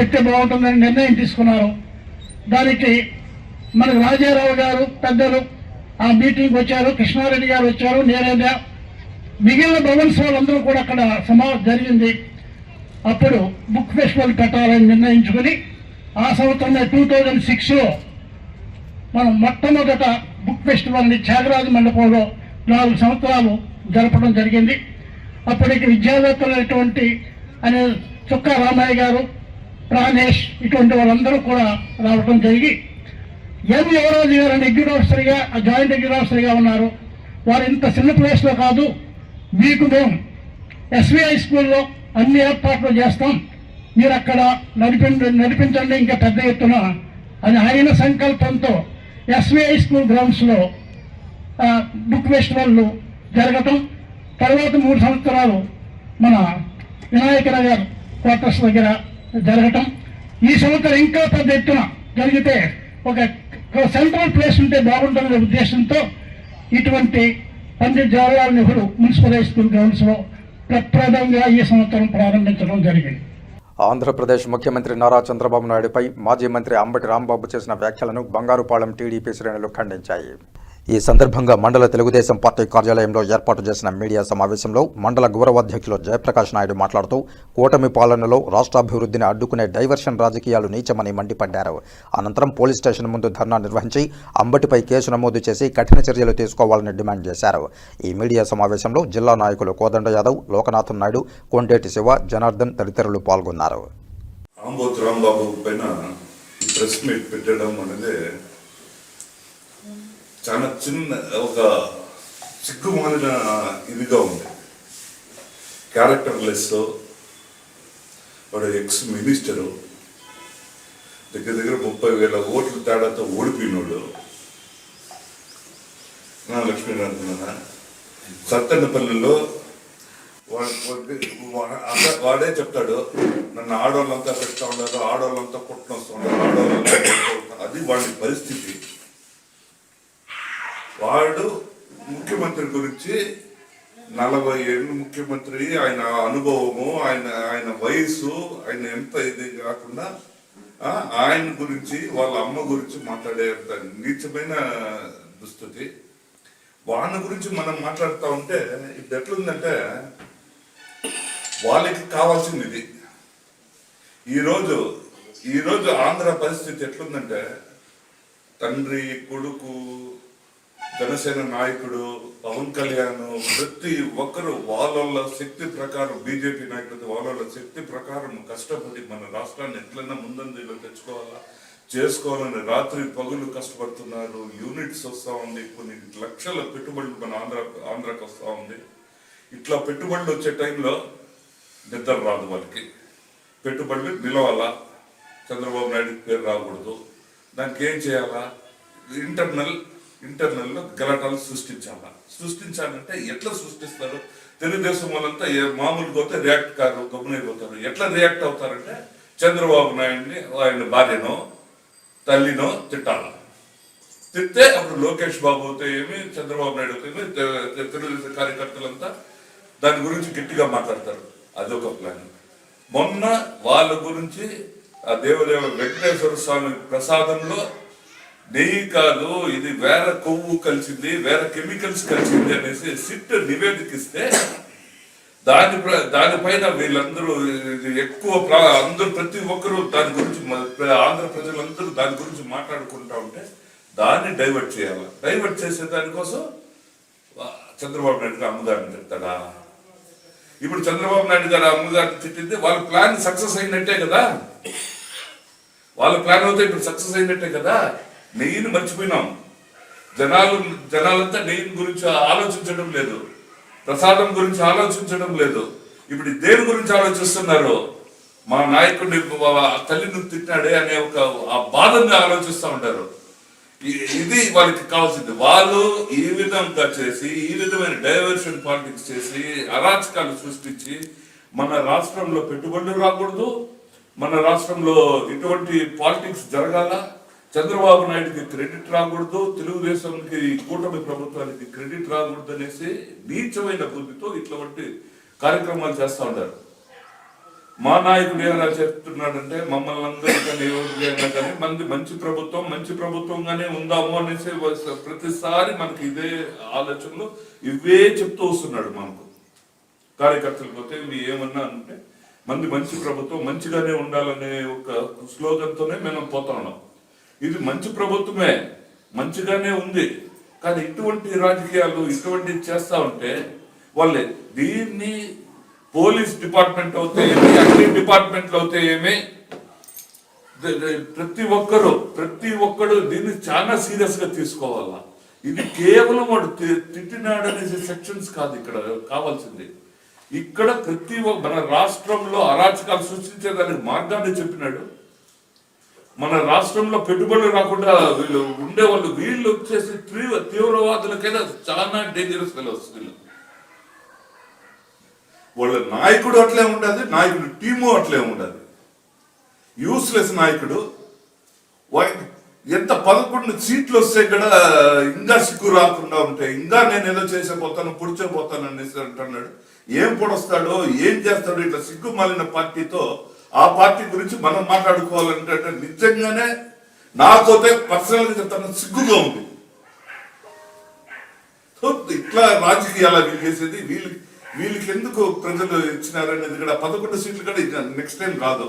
చెప్తే బాగుంటుందని నిర్ణయం తీసుకున్నారు. దానికి మనకు రాజారావు గారు పెద్దలు ఆ మీటింగ్కి వచ్చారు, కృష్ణారెడ్డి గారు వచ్చారు, నేనేదా మిగిలిన భవన్స్ వాళ్ళందరూ కూడా అక్కడ సమావేశం జరిగింది. అప్పుడు బుక్ ఫెస్టివల్ పెట్టాలని నిర్ణయించుకుని ఆ సంవత్సరం 2006లో మనం మొట్టమొదట బుక్ ఫెస్టివల్ని త్యాగరాజ మండపంలో 4 సంవత్సరాలు జరపడం జరిగింది. అప్పటికి విద్యావేత్తలైనటువంటి అనే చుక్కా రామయ్య గారు, ప్రాణేష్ ఇటువంటి వాళ్ళందరూ కూడా రావడం జరిగి ఎం యువరాజు గారు అని ఎగ్జిక్యూటివ్ ఆఫీసర్గా జాయింట్ ఎగ్జిక్యూటివ్ ఆఫీసర్గా ఉన్నారు. వారు ఇంత చిన్న ప్లేస్లో కాదు, మీకు మేము ఎస్విఐ స్కూల్లో అన్ని ఏర్పాట్లు చేస్తాం, మీరు అక్కడ నడిపించండి ఇంకా పెద్ద ఎత్తున అని ఆయన సంకల్పంతో ఎస్విఐ స్కూల్ గ్రౌండ్స్లో బుక్ ఫెస్టివల్ జరగటం. తర్వాత 3 సంవత్సరాలు మన వినాయక నగర్ క్వార్టర్స్ దగ్గర జరగటం. ఈ సంవత్సరం ఇంకా పెద్ద ఎత్తున జరిగితే ఒక సెంట్రల్ ప్లేస్ ఉంటే బాగుంటుందనే ఉద్దేశంతో ఇటువంటి Pandit Jawaharlal Nehru municipal high school గ్రౌండ్స్లో ప్రప్రదంగా ఈ సంవత్సరం ప్రారంభించడం జరిగింది. ఆంధ్రప్రదేశ్ ముఖ్యమంత్రి నారా చంద్రబాబు నాయుడుపై మాజీ మంత్రి అంబటి రాంబాబు చేసిన వ్యాఖ్యలను బంగారుపాలెం టీడీపీ శ్రేణులు ఖండించాయి. ఈ సందర్భంగా మండల తెలుగుదేశం పార్టీ కార్యాలయంలో ఏర్పాటు చేసిన మీడియా సమావేశంలో మండల గౌరవాధ్యక్షులు జయప్రకాష్ నాయుడు మాట్లాడుతూ కూటమి పాలనలో రాష్ట్రాభివృద్ధిని అడ్డుకునే డైవర్షన్ రాజకీయాలు నీచమని మండిపడ్డారు. అనంతరం పోలీస్ స్టేషన్ ముందు ధర్నా నిర్వహించి అంబటిపై కేసు నమోదు చేసి కఠిన చర్యలు తీసుకోవాలని డిమాండ్ చేశారు. ఈ మీడియా సమావేశంలో జిల్లా నాయకులు కోదండ యాదవ్, లోకనాథన్ నాయుడు, కొండేటి శివ, జనార్దన్ తదితరులు పాల్గొన్నారు. అంబటి రాంబాబు పైన ప్రెస్ మీట్ పెట్టడం అనేది చాలా చిన్న ఒక సిగ్గుమాలిన ఇదిగా ఉంది. క్యారెక్టర్లెస్, వాడు ఎక్స్ మినిస్టరు, దగ్గర 30,000 ఓట్ల తేడాతో ఓడిపోయినోడు లక్ష్మీనారాయణ సత్తెన్నపల్లిలో వాడే చెప్తాడు, నన్ను ఆడవాళ్ళంతా పెడతా ఉన్నారు, ఆడవాళ్ళంతా కొట్టుకొని వస్తున్నారు, ఆడవాళ్ళంతా అది వాడి పరిస్థితి. వాడు ముఖ్యమంత్రి గురించి 40 ఏళ్ళు ముఖ్యమంత్రి, ఆయన అనుభవము, ఆయన వయసు, ఆయన ఎంత ఇది కాకుండా ఆయన గురించి వాళ్ళ అమ్మ గురించి మాట్లాడేంత నీచమైన దుస్థితి. వాళ్ళ గురించి మనం మాట్లాడుతూ ఉంటే ఇప్పుడు ఎట్లుందంటే వాళ్ళకి కావాల్సింది ఇది. ఈరోజు ఆంధ్ర పరిస్థితి ఎట్లుందంటే తండ్రి, కొడుకు, జనసేన నాయకుడు పవన్ కళ్యాణ్ ప్రతి ఒక్కరు వాళ్ళ శక్తి ప్రకారం, బీజేపీ నాయకులు వాళ్ళ శక్తి ప్రకారం కష్టపడి మన రాష్ట్రాన్ని ఎట్లన్నా ముందంజలో తెచ్చుకోవాలా, చేసుకోవాలని రాత్రి పగులు కష్టపడుతున్నారు. యూనిట్స్ వస్తూ ఉంది, కొన్ని లక్షల పెట్టుబడులు మన ఆంధ్రాకి వస్తూ ఉంది. ఇట్లా పెట్టుబడులు వచ్చే టైంలో నిద్ర రాదు వాళ్ళకి. పెట్టుబడులు నిలవాలా, చంద్రబాబు నాయుడు పేరు రాకూడదు. దానికి ఏం చేయాలా? ఇంటర్నల్లో గలాటాలు సృష్టించాలంటే ఎట్లా సృష్టిస్తారు? తెలుగుదేశం వాళ్ళంతా మామూలుగా పోతే రియాక్ట్ కారు, గమనైపోతారు. ఎట్లా రియాక్ట్ అవుతారంటే చంద్రబాబు నాయుడిని, ఆయన భార్యనో తల్లినో తిట్టాలి. తిట్టే అప్పుడు లోకేష్ బాబు అయితే ఏమి, చంద్రబాబు నాయుడు అయితే ఏమి, తెలుగుదేశం కార్యకర్తలంతా దాని గురించి గట్టిగా మాట్లాడతారు. అదొక ప్లాన్. మొన్న వాళ్ళ గురించి ఆ దేవదేవ వెంకటేశ్వర స్వామి ప్రసాదంలో నెయ్యి కాదు, ఇది వేరే కొవ్వు కలిసింది, వేరే కెమికల్స్ కలిసింది అనేసి సిట్ నివేదికిస్తే దానిపైన వీళ్ళందరూ ఎక్కువ అందరూ ప్రతి ఒక్కరూ దాని గురించి, ఆంధ్ర ప్రజలందరూ దాని గురించి మాట్లాడుకుంటా ఉంటే దాన్ని డైవర్ట్ చేయాలి. డైవర్ట్ చేసే దానికోసం చంద్రబాబు నాయుడు గారు అమ్మగారిని తిట్టాడా? ఇప్పుడు చంద్రబాబు నాయుడు గారు అమ్మగారిని తిట్టింది వాళ్ళ ప్లాన్ సక్సెస్ అయినట్టే కదా. వాళ్ళ ప్లాన్ అయితే ఇప్పుడు సక్సెస్ అయినట్టే కదా. నెయ్యిని మర్చిపోయినాం. జనాలంతా నెయ్యి గురించి ఆలోచించడం లేదు, ప్రసాదం గురించి ఆలోచించడం లేదు. ఇప్పుడు దేని గురించి ఆలోచిస్తున్నారు? మా నాయకుడిని తల్లిని తిట్టినాడే అనే ఒక ఆ బాధని ఆలోచిస్తూ ఉంటారు. ఇది వాళ్ళకి కావాల్సింది. వాళ్ళు ఈ విధంగా చేసి, ఈ విధమైన డైవర్షన్ పాలిటిక్స్ చేసి, అరాచకాలు సృష్టించి మన రాష్ట్రంలో పెట్టుబడులు రాకూడదు, మన రాష్ట్రంలో ఇటువంటి పాలిటిక్స్ జరగాల, చంద్రబాబు నాయుడుకి క్రెడిట్ రాకూడదు, తెలుగుదేశంకి, కూటమి ప్రభుత్వానికి క్రెడిట్ రాకూడదు అనేసి నీచమైన బుద్ధితో ఇట్లాంటి కార్యక్రమాలు చేస్తూ ఉంటారు. మా నాయకుడు ఏమైనా చెప్తున్నాడంటే మమ్మల్ని అందరూ కానీ ఎవరికైనా కానీ మంచి ప్రభుత్వంగానే ఉందాము అనేసి ప్రతిసారి మనకి ఇదే ఆలోచనలు ఇవే చెప్తూ వస్తున్నాడు. మనకు కార్యకర్తలు పోతే ఏమన్నా అంటే మంచి ప్రభుత్వం మంచిగానే ఉండాలనే ఒక స్లోగన్తోనే మేము పోతా ఉన్నాం. ఇది మంచి ప్రభుత్వమే, మంచిగానే ఉంది. కానీ ఇటువంటి రాజకీయాలు ఇటువంటి చేస్తా ఉంటే వాళ్ళే దీన్ని పోలీస్ డిపార్ట్మెంట్ అవుతే ఏమి, అన్ని డిపార్ట్మెంట్లు అవుతే ఏమి, ప్రతి ఒక్కడు దీన్ని చాలా సీరియస్ గా తీసుకోవాలా. ఇది కేవలం వాడు తిట్టినాడు అనేసి సెక్షన్స్ కాదు ఇక్కడ కావాల్సింది. ఇక్కడ మన రాష్ట్రంలో అరాచకాలు సృష్టించేదానికి మార్గాన్ని చెప్పినాడు. మన రాష్ట్రంలో పెట్టుబడులు రాకుండా వీళ్ళు వచ్చేసి తీవ్రవాదులకైనా చాలా డేంజరస్ ఫెలోస్ వీళ్ళు. వాళ్ళ నాయకుడు అట్లే ఉండదు, నాయకుడు టీము అట్లే ఉండదు. యూస్లెస్ నాయకుడు. ఎంత 11 సీట్లు వస్తే కూడా ఇంకా సిగ్గు రాకుండా ఉంటాయి. ఇంకా నేను ఏదో పొడిచేపోతాను అనేసి అంటున్నాడు. ఏం పొడస్తాడో ఏం చేస్తాడో ఇట్లా సిగ్గు మాలిన పార్టీతో ఆ పార్టీ గురించి మనం మాట్లాడుకోవాలంటే నిజంగానే నాకైతే పర్సనల్ గా చెప్తాను, సిగ్గుగా ఉంది. ఇట్లా రాజకీయాలు వీళ్ళు చేసేది. వీళ్ళకి ఎందుకు ప్రజలు ఇచ్చినారనేది కూడా 11 సీట్లు కూడా ఇక నెక్స్ట్ టైం రాదు.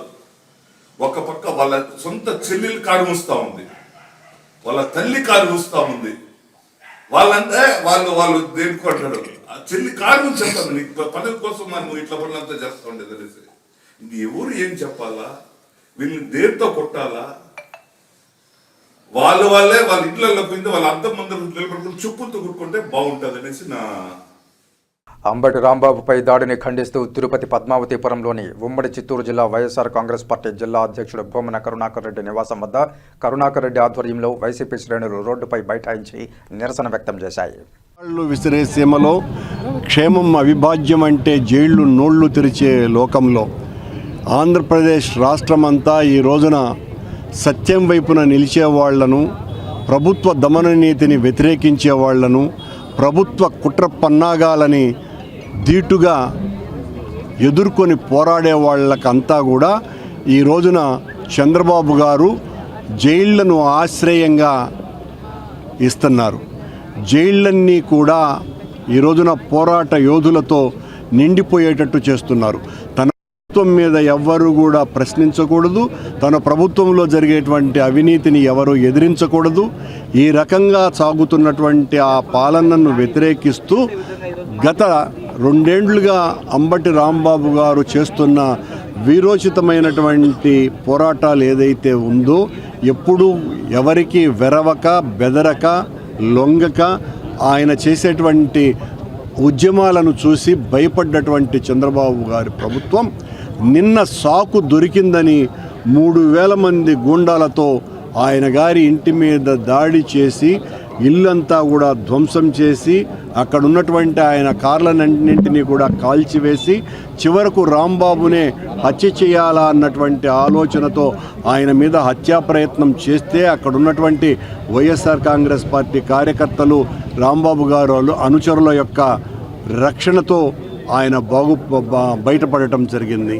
ఒక పక్క వాళ్ళ సొంత చెల్లెలు కారు మూస్తా ఉంది, వాళ్ళ తల్లి కారు మూస్తా ఉంది. వాళ్ళంటే వాళ్ళు దేనికొంటాడు, ఆ చెల్లి కారు నుంచి చెప్తాను నీకు పదవి కోసం మనం ఇట్లా పనులంతా చేస్తా ఉండేది అనేసి. ఇంక ఎవరు ఏం చెప్పాలా, వీళ్ళని దేనితో కొట్టాలా, వాళ్ళ ఇంట్లో పోయింది వాళ్ళ అద్దం ముందు నిలబడుకుని చెప్పులతో కొట్టుకుంటే బాగుంటుంది అనేసి నా. అంబటి రాంబాబుపై దాడిని ఖండిస్తూ తిరుపతి పద్మావతిపురంలోని ఉమ్మడి చిత్తూరు జిల్లా వైఎస్ఆర్ కాంగ్రెస్ పార్టీ జిల్లా అధ్యక్షుడు భూమన కరుణాకర్ రెడ్డి నివాసం వద్ద కరుణాకర్ రెడ్డి ఆధ్వర్యంలో వైసీపీ శ్రేణులు రోడ్డుపై బైఠాయించి నిరసన వ్యక్తం చేశాయి. విసిరే సీమలో క్షేమం అవిభాజ్యం అంటే జైళ్లు నోళ్లు తెరిచే లోకంలో ఆంధ్రప్రదేశ్ రాష్ట్రమంతా ఈ రోజున సత్యం వైపున నిలిచే వాళ్లను, ప్రభుత్వ దమన నీతిని వ్యతిరేకించే వాళ్లను, ప్రభుత్వ కుట్ర పన్నాగాలని ధీటుగా ఎదుర్కొని పోరాడే వాళ్ళకంతా కూడా ఈ రోజున చంద్రబాబు గారు జైళ్లను ఆశ్రయంగా ఇస్తున్నారు. జైళ్ళన్నీ కూడా ఈ రోజున పోరాట యోధులతో నిండిపోయేటట్టు చేస్తున్నారు. తన ప్రభుత్వం మీద ఎవ్వరూ కూడా ప్రశ్నించకూడదు, తన ప్రభుత్వంలో జరిగేటువంటి అవినీతిని ఎవరు ఎదిరించకూడదు. ఈ రకంగా సాగుతున్నటువంటి ఆ పాలనను వ్యతిరేకిస్తూ గత 2 ఏళ్లుగా అంబటి రాంబాబు గారు చేస్తున్న వీరోచితమైనటువంటి పోరాటాలు ఏదైతే ఉందో, ఎప్పుడూ ఎవరికి వెరవక బెదరక లొంగక ఆయన చేసేటువంటి ఉద్యమాలను చూసి భయపడ్డటువంటి చంద్రబాబు గారి ప్రభుత్వం నిన్న సాకు దొరికిందని 3000 మంది గూండాలతో ఆయన గారి ఇంటి మీద దాడి చేసి ఇల్లంతా కూడా ధ్వంసం చేసి అక్కడ ఉన్నటువంటి ఆయన కార్లన్నింటినీ కూడా కాల్చివేసి చివరకు రాంబాబునే హత్య చేయాలా అన్నటువంటి ఆలోచనతో ఆయన మీద హత్యా ప్రయత్నం చేస్తే అక్కడ ఉన్నటువంటి వైఎస్ఆర్ కాంగ్రెస్ పార్టీ కార్యకర్తలు రాంబాబు గారు అనుచరుల యొక్క రక్షణతో ఆయన బయటపడటం జరిగింది.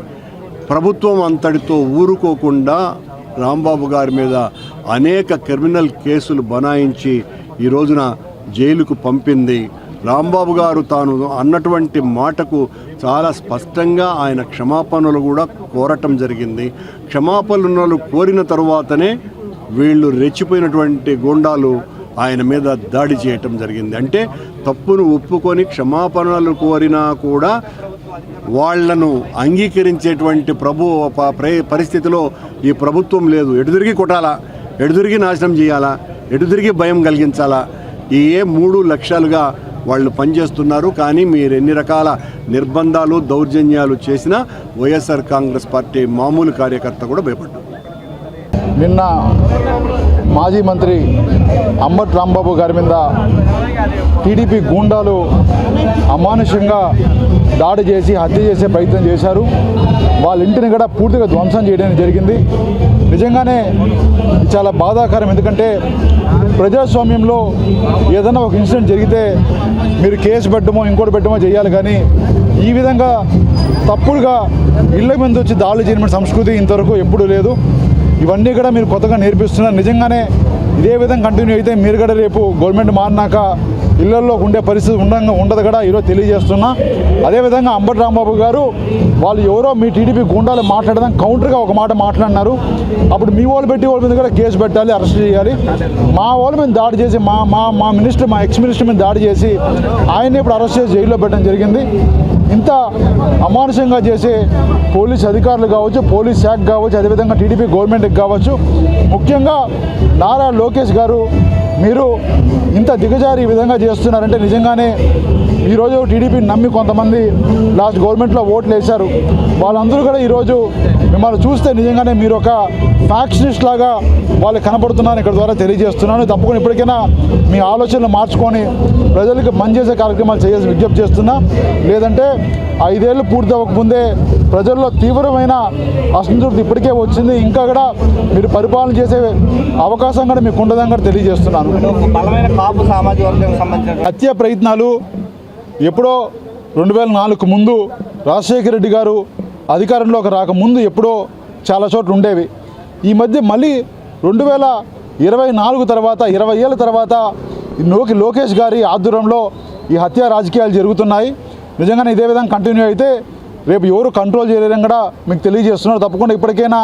ప్రభుత్వం అంతటితో ఊరుకోకుండా రాంబాబు గారి మీద అనేక క్రిమినల్ కేసులు బనాయించి ఈ రోజున జైలుకు పంపింది. రాంబాబు గారు తాను అన్నటువంటి మాటకు చాలా స్పష్టంగా ఆయన క్షమాపణలు కూడా కోరటం జరిగింది. క్షమాపణలు కోరిన తరువాతనే వీళ్ళు రెచ్చిపోయినటువంటి గూండాలు ఆయన మీద దాడి చేయటం జరిగింది. అంటే తప్పును ఒప్పుకొని క్షమాపణలు కోరినా కూడా వాళ్లను అంగీకరించేటువంటి పరిస్థితిలో ఈ ప్రభుత్వం లేదు. ఎటుదిరిగి కొట్టాలా, ఎటుదిరిగి నాశనం చేయాలా, ఎటుదిరిగి భయం కలిగించాలా, ఈ 3 లక్ష్యాలుగా వాళ్ళు పనిచేస్తున్నారు. కానీ మీరు ఎన్ని రకాల నిర్బంధాలు దౌర్జన్యాలు చేసినా వైఎస్ఆర్ కాంగ్రెస్ పార్టీ మామూలు కార్యకర్త కూడా భయపడ్డారు. నిన్న మాజీ మంత్రి అంబటి రాంబాబు గారి మీద టీడీపీ గూండాలు అమానుషంగా దాడి చేసి హత్య చేసే ప్రయత్నం చేశారు. వాళ్ళ ఇంటిని కూడా పూర్తిగా ధ్వంసం చేయడం జరిగింది. నిజంగానే చాలా బాధాకరం. ఎందుకంటే ప్రజాస్వామ్యంలో ఏదైనా ఒక ఇన్సిడెంట్ జరిగితే మీరు కేసు పెట్టడమో ఇంకోటి పెట్టడమో చేయాలి, కానీ ఈ విధంగా తప్పుడుగా ఇళ్ళ మీద వచ్చి దాడులు చేయడం సంస్కృతి ఇంతవరకు ఎప్పుడూ లేదు. ఇవన్నీ కూడా మీరు కొత్తగా నేర్పిస్తున్నారు. నిజంగానే ఇదే విధంగా కంటిన్యూ అయితే మీరు కూడా రేపు గవర్నమెంట్ మారినాక ఇళ్లల్లో ఉండే పరిస్థితి ఉండదు కూడా ఈరోజు తెలియజేస్తున్నా. అదేవిధంగా అంబటి రాంబాబు గారు వాళ్ళు ఎవరో మీ టీడీపీ గుండాలు మాట్లాడదాం కౌంటర్గా ఒక మాట మాట్లాడినారు. అప్పుడు మీ వాళ్ళు పెట్టి వాళ్ళ మీద కూడా కేసు పెట్టాలి, అరెస్ట్ చేయాలి. మా వాళ్ళ మీద దాడి చేసి మా మినిస్టర్, మా ఎక్స్ మినిస్టర్ మీద దాడి చేసి ఆయన్ని ఇప్పుడు అరెస్ట్ చేసి జైల్లో పెట్టడం జరిగింది. ఇంత అమానుషంగా చేసే పోలీస్ అధికారులు కావచ్చు, పోలీస్ శాఖ కావచ్చు, అదేవిధంగా టీడీపీ గవర్నమెంట్కి కావచ్చు, ముఖ్యంగా నారా లోకేష్ గారు మీరు ఇంత దిగజారి ఈ విధంగా చేస్తున్నారంటే నిజంగానే ఈరోజు టీడీపీని నమ్మి కొంతమంది లాస్ట్ గవర్నమెంట్లో ఓట్లు వేశారు. వాళ్ళందరూ కూడా ఈరోజు మిమ్మల్ని చూస్తే నిజంగానే మీరు ఒక ఫ్యాక్షనిస్ట్ లాగా వాళ్ళు కనపడుతున్నాను ఇక్కడ ద్వారా తెలియజేస్తున్నాను. తప్పకుండా ఇప్పటికైనా మీ ఆలోచనలు మార్చుకొని ప్రజలకు మంచి చేసే కార్యక్రమాలు చేయాల్సి విజ్ఞప్తి చేస్తున్నా. లేదంటే 5 ఏళ్ళు పూర్తి అవ్వకముందే ప్రజల్లో తీవ్రమైన అసంతృప్తి ఇప్పటికే వచ్చింది. ఇంకా కూడా మీరు పరిపాలన చేసే అవకాశం కూడా మీకు ఉండదని కూడా తెలియజేస్తున్నాను. హత్య ప్రయత్నాలు ఎప్పుడో 2004 ముందు రాజశేఖర రెడ్డి గారు అధికారంలోకి రాకముందు ఎప్పుడో చాలా చోట్ల ఉండేవి. ఈ మధ్య మళ్ళీ 2024 తర్వాత 20 ఏళ్ళ తర్వాత లోకేష్ గారి ఆధ్వర్యంలో ఈ హత్య రాజకీయాలు జరుగుతున్నాయి. నిజంగానే ఇదే విధంగా కంటిన్యూ అయితే రేపు ఎవరు కంట్రోల్ చేయలేదని కూడా మీకు తెలియజేస్తున్నారు. తప్పకుండా ఇప్పటికైనా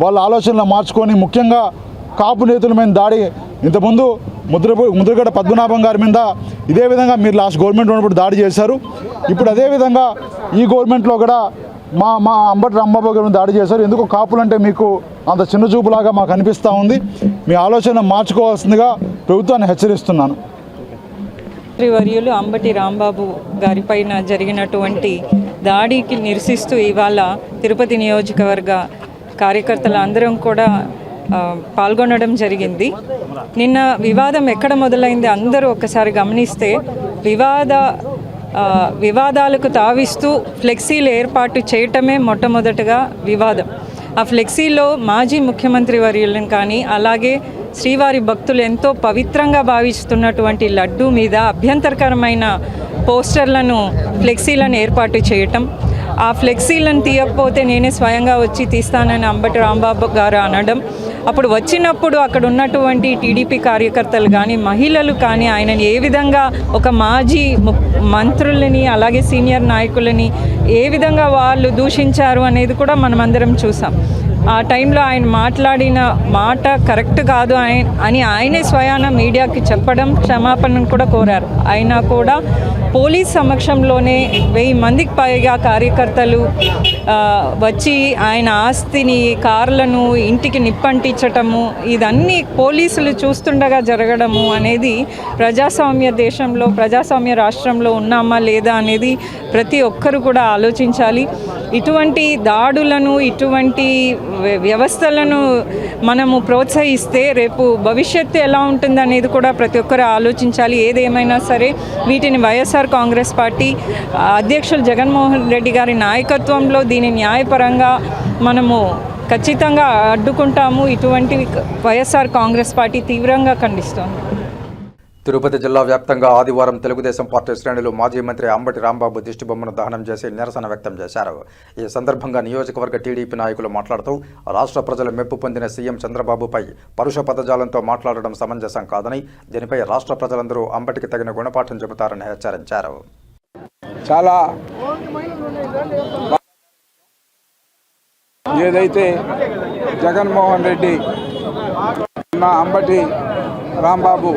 వాళ్ళ ఆలోచనలు మార్చుకొని ముఖ్యంగా కాపు నేతల మీద దాడి ఇంతకుముందు ముద్రగడ పద్మనాభం గారి మీద ఇదే విధంగా మీరు లాస్ట్ గవర్నమెంట్ ఉన్నప్పుడు దాడి చేశారు. ఇప్పుడు అదేవిధంగా ఈ గవర్నమెంట్లో కూడా మా అంబటి రాంబాబు గారిని దాడి చేశారు. ఎందుకు కాపులంటే మీకు అంత చిన్న చూపులాగా మాకు అనిపిస్తూ ఉంది. మీ ఆలోచన మార్చుకోవాల్సిందిగా ప్రభుత్వాన్ని హెచ్చరిస్తున్నాను. వర్యులు అంబటి రాంబాబు గారిపైన జరిగినటువంటి దాడికి నిరసిస్తూ ఇవాళ తిరుపతి నియోజకవర్గ కార్యకర్తలు అందరం కూడా పాల్గొనడం జరిగింది. నిన్న వివాదం ఎక్కడ మొదలైంది అందరూ ఒకసారి గమనిస్తే వివాదాలకు తావిస్తూ ఫ్లెక్సీలు ఏర్పాటు చేయటమే మొట్టమొదటగా వివాదం. ఆ ఫ్లెక్సీలో మాజీ ముఖ్యమంత్రి వర్యులను కానీ అలాగే శ్రీవారి భక్తులు ఎంతో పవిత్రంగా భావిస్తున్నటువంటి లడ్డూ మీద అభ్యంతరకరమైన పోస్టర్లను, ఫ్లెక్సీలను ఏర్పాటు చేయటం, ఆ ఫ్లెక్సీలను తీయకపోతే నేనే స్వయంగా వచ్చి తీస్తానని అంబటి రాంబాబు గారు అనడం, అప్పుడు వచ్చినప్పుడు అక్కడ ఉన్నటువంటి టీడీపీ కార్యకర్తలు కానీ మహిళలు కానీ ఆయనని ఏ విధంగా ఒక మాజీ మంత్రులని అలాగే సీనియర్ నాయకులని ఏ విధంగా వాళ్ళు దూషించారు అనేది కూడా మనమందరం చూసాం. ఆ టైంలో ఆయన మాట్లాడిన మాట కరెక్ట్ కాదు అని ఆయనే స్వయాన మీడియాకి చెప్పడం, క్షమాపణను కూడా కోరారు. అయినా కూడా పోలీస్ సమక్షంలోనే 1000 మందికి పైగా కార్యకర్తలు వచ్చి ఆయన ఆస్తిని, కార్లను ఇంటికి నిప్పంటించటము, ఇదన్నీ పోలీసులు చూస్తుండగా జరగడము అనేది ప్రజాస్వామ్య దేశంలో, ప్రజాస్వామ్య రాష్ట్రంలో ఉన్నామా లేదా అనేది ప్రతి ఒక్కరు కూడా ఆలోచించాలి. ఇటువంటి దాడులను, ఇటువంటి వ్యవస్థలను మనము ప్రోత్సహిస్తే రేపు భవిష్యత్తు ఎలా ఉంటుందనేది కూడా ప్రతి ఒక్కరు ఆలోచించాలి. ఏదేమైనా సరే వీటిని వైఎస్ఆర్ కాంగ్రెస్ పార్టీ అధ్యక్షులు జగన్మోహన్ రెడ్డి గారి నాయకత్వంలో దీని న్యాయపరంగా మనము ఖచ్చితంగా అడ్డుకుంటాము. ఇటువంటి వైఎస్ఆర్ కాంగ్రెస్ పార్టీ తీవ్రంగా ఖండిస్తోంది. తిరుపతి జిల్లా వ్యాప్తంగా ఆదివారం తెలుగుదేశం పార్టీ శ్రేణులు మాజీ మంత్రి అంబటి రాంబాబు దిష్టిబొమ్మను దహనం చేసి నిరసన వ్యక్తం చేశారు. ఈ సందర్భంగా నియోజకవర్గ టీడీపీ నాయకులు మాట్లాడుతూ రాష్ట్ర ప్రజల మెప్పు పొందిన సీఎం చంద్రబాబుపై పరుష పదజాలంతో మాట్లాడడం సమంజసం కాదని, దీనిపై రాష్ట్ర ప్రజలందరూ అంబటికి తగిన గుణపాఠం చెబుతారని హెచ్చరించారు. చాలా ఏదైతే జగన్మోహన్ రెడ్డి అంబటి రాంబాబు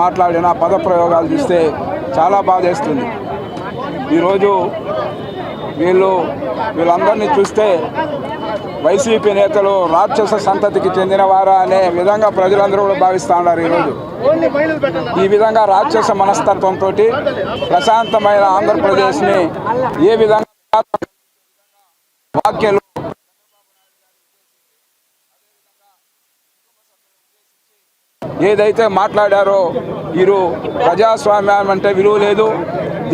మాట్లాడిన పదప్రయోగాలు చూస్తే చాలా బాధేస్తుంది. ఈరోజు వీళ్ళందరినీ చూస్తే వైసీపీ నేతలు రాక్షస సంతతికి చెందినవారా అనే విధంగా ప్రజలందరూ కూడా భావిస్తూ ఉన్నారు. ఈరోజు ఈ విధంగా రాక్షస మనస్తత్వంతో ప్రశాంతమైన ఆంధ్రప్రదేశ్ని ఏ విధంగా వ్యాఖ్యలు ఏదైతే మాట్లాడారో వీరు ప్రజాస్వామ్యం అంటే విలువ లేదు,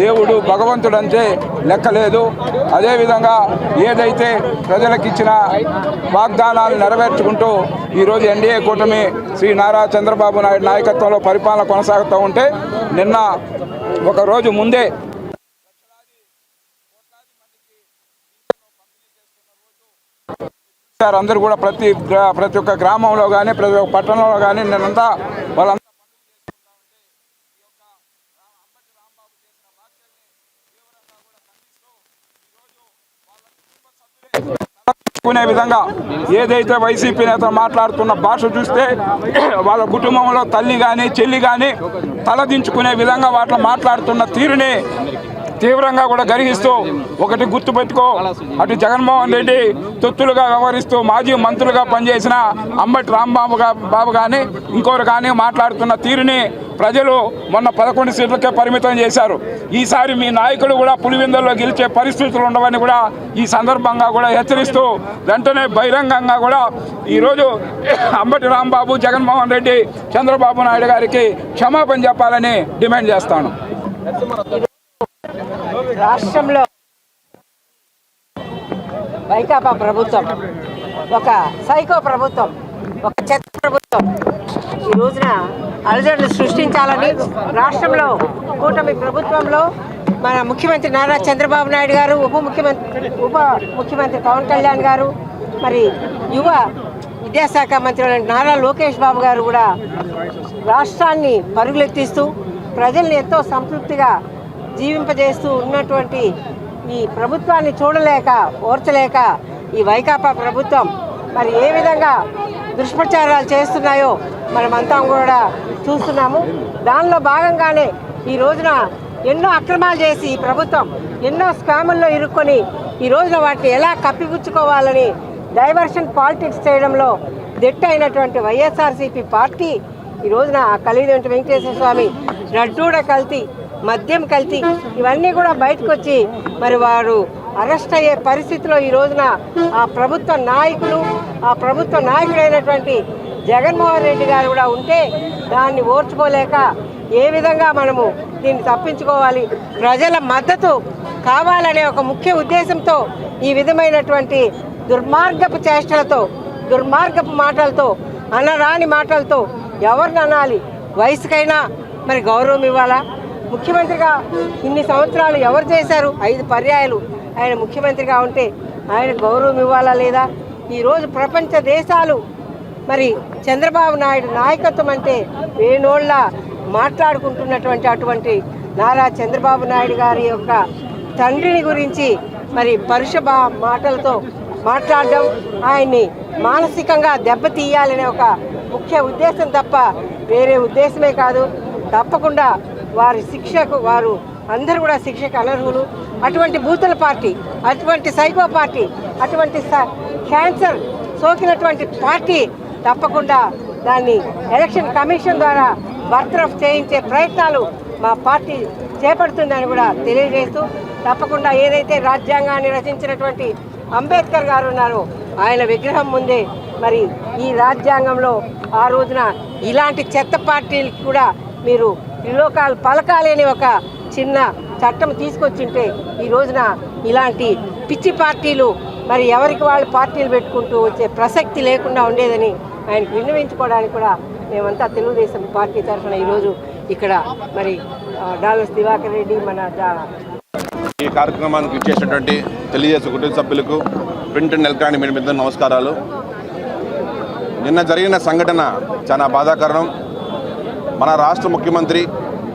దేవుడు భగవంతుడు అంటే లెక్కలేదు. అదేవిధంగా ఏదైతే ప్రజలకు ఇచ్చిన వాగ్దానాలు నెరవేర్చుకుంటూ ఈరోజు ఎన్డీఏ కూటమి శ్రీ నారా చంద్రబాబు నాయుడు నాయకత్వంలో పరిపాలన కొనసాగుతూ ఉంటే నిన్న ఒక రోజు ముందే అందరూ కూడా ప్రతి ఒక్క గ్రామంలో కానీ ప్రతి ఒక్క పట్టణంలో కానీ నేనంతా వాళ్ళంతా కునే విధంగా ఏదైతే వైసీపీ నేత మాట్లాడుతున్న భాష చూస్తే వాళ్ళ కుటుంబంలో తల్లి కానీ చెల్లి కానీ తలదించుకునే విధంగా వాటిలో మాట్లాడుతున్న తీరుని తీవ్రంగా కూడా గర్హిస్తూ ఒకటి గుర్తుపెట్టుకో, అటు జగన్మోహన్ రెడ్డి తొత్తులుగా వ్యవహరిస్తూ మాజీ మంత్రులుగా పనిచేసిన అంబటి రాంబాబు కానీ ఇంకోరు కానీ మాట్లాడుతున్న తీరుని ప్రజలు మొన్న 11 సీట్లకే పరిమితం చేశారు. ఈసారి మీ నాయకులు కూడా పులివెందుల్లో గెలిచే పరిస్థితులు ఉండవని కూడా ఈ సందర్భంగా కూడా హెచ్చరిస్తూ వెంటనే బహిరంగంగా కూడా ఈరోజు అంబటి రాంబాబు, జగన్మోహన్ రెడ్డి, చంద్రబాబు నాయుడు గారికి క్షమాపణ చెప్పాలని డిమాండ్ చేస్తాను. రాష్ట్రంలో వైకాపా ప్రభుత్వం ఒక సైకో ప్రభుత్వం, ఒక చెత్త ప్రభుత్వం ఈ రోజున అలజడులు సృష్టించాలని రాష్ట్రంలో కూటమి ప్రభుత్వంలో మన ముఖ్యమంత్రి నారా చంద్రబాబు నాయుడు గారు, ఉప ముఖ్యమంత్రి పవన్ కళ్యాణ్ గారు, మరి యువ విద్యాశాఖ మంత్రి నారా లోకేష్ బాబు గారు కూడా రాష్ట్రాన్ని పరుగులెత్తిస్తూ ప్రజల్ని ఎంతో సంతృప్తిగా జీవింపజేస్తూ ఉన్నటువంటి ఈ ప్రభుత్వాన్ని చూడలేక ఓర్చలేక ఈ వైకాపా ప్రభుత్వం మరి ఏ విధంగా దుష్ప్రచారాలు చేస్తున్నాయో మనమంతా కూడా చూస్తున్నాము. దానిలో భాగంగానే ఈ రోజున ఎన్నో అక్రమాలు చేసి ఈ ప్రభుత్వం ఎన్నో స్కాముల్లో ఇరుక్కొని ఈ రోజున వాటిని ఎలా కప్పిపుచ్చుకోవాలని డైవర్షన్ పాలిటిక్స్ చేయడంలో దిట్టైనటువంటి వైఎస్ఆర్సీపీ పార్టీ ఈ రోజున కలిగినటువంటి వెంకటేశ్వర స్వామి లడ్డూడ కల్తీ, మద్యం కల్తీ ఇవన్నీ కూడా బయటకు వచ్చి మరి వారు అరెస్ట్ అయ్యే పరిస్థితిలో ఈ రోజున ఆ ప్రభుత్వ నాయకుడైనటువంటి జగన్మోహన్ రెడ్డి గారు కూడా ఉంటే దాన్ని ఓర్చుకోలేక ఏ విధంగా మనము దీన్ని తప్పించుకోవాలి, ప్రజల మద్దతు కావాలనే ఒక ముఖ్య ఉద్దేశంతో ఈ విధమైనటువంటి దుర్మార్గపు చేష్టలతో, దుర్మార్గపు మాటలతో, అనరాని మాటలతో ఎవరిని అనాలి, వయసుకైనా మరి గౌరవం ఇవ్వాలా? ముఖ్యమంత్రిగా ఇన్ని సంవత్సరాలు ఎవరు చేశారు? 5 పర్యాయాలు ఆయన ముఖ్యమంత్రిగా ఉంటే ఆయన గౌరవం ఇవ్వాలా లేదా? ఈరోజు ప్రపంచ దేశాలు మరి చంద్రబాబు నాయుడు నాయకత్వం అంటే వేణోళ్ళ మాట్లాడుకుంటున్నటువంటి అటువంటి నారా చంద్రబాబు నాయుడు గారి యొక్క తండ్రిని గురించి మరి పరుష మాటలతో మాట్లాడడం, ఆయన్ని మానసికంగా దెబ్బతీయాలనే ఒక ముఖ్య ఉద్దేశం తప్ప వేరే ఉద్దేశమే కాదు. తప్పకుండా వారు అందరూ కూడా శిక్షకు అనర్హులు. అటువంటి బూతుల పార్టీ, అటువంటి సైకో పార్టీ, అటువంటి క్యాన్సర్ సోకినటువంటి పార్టీ తప్పకుండా దాన్ని ఎలక్షన్ కమిషన్ ద్వారా బర్తరఫ్ చేయించే ప్రయత్నాలు మా పార్టీ చేపడుతుందని కూడా తెలియజేస్తూ, తప్పకుండా ఏదైతే రాజ్యాంగాన్ని రచించినటువంటి అంబేద్కర్ గారు ఉన్నారో ఆయన విగ్రహం ముందే మరి ఈ రాజ్యాంగంలో ఆ రోజున ఇలాంటి చెత్త పార్టీలకి కూడా మీరు త్రిలోకాలు పలకాలి అని ఒక చిన్న చట్టం తీసుకొచ్చింటే ఈ రోజున ఇలాంటి పిచ్చి పార్టీలు మరి ఎవరికి వాళ్ళు పార్టీలు పెట్టుకుంటూ వచ్చే ప్రసక్తి లేకుండా ఉండేదని ఆయనకు విన్నవించుకోవడానికి కూడా మేమంతా తెలుగుదేశం పార్టీ తరఫున ఈరోజు ఇక్కడ మరి డాలర్స్ దివాకర్ రెడ్డి ఈ కార్యక్రమానికి ఇచ్చేసినటువంటి తెలుగుదేశం కుటుంబ సభ్యులకు ప్రింట్ అండ్ ఎలక్ట్రానిక్ మీడియా మీద నమస్కారాలు. నిన్న జరిగిన సంఘటన చాలా బాధాకరం. మన రాష్ట్ర ముఖ్యమంత్రి,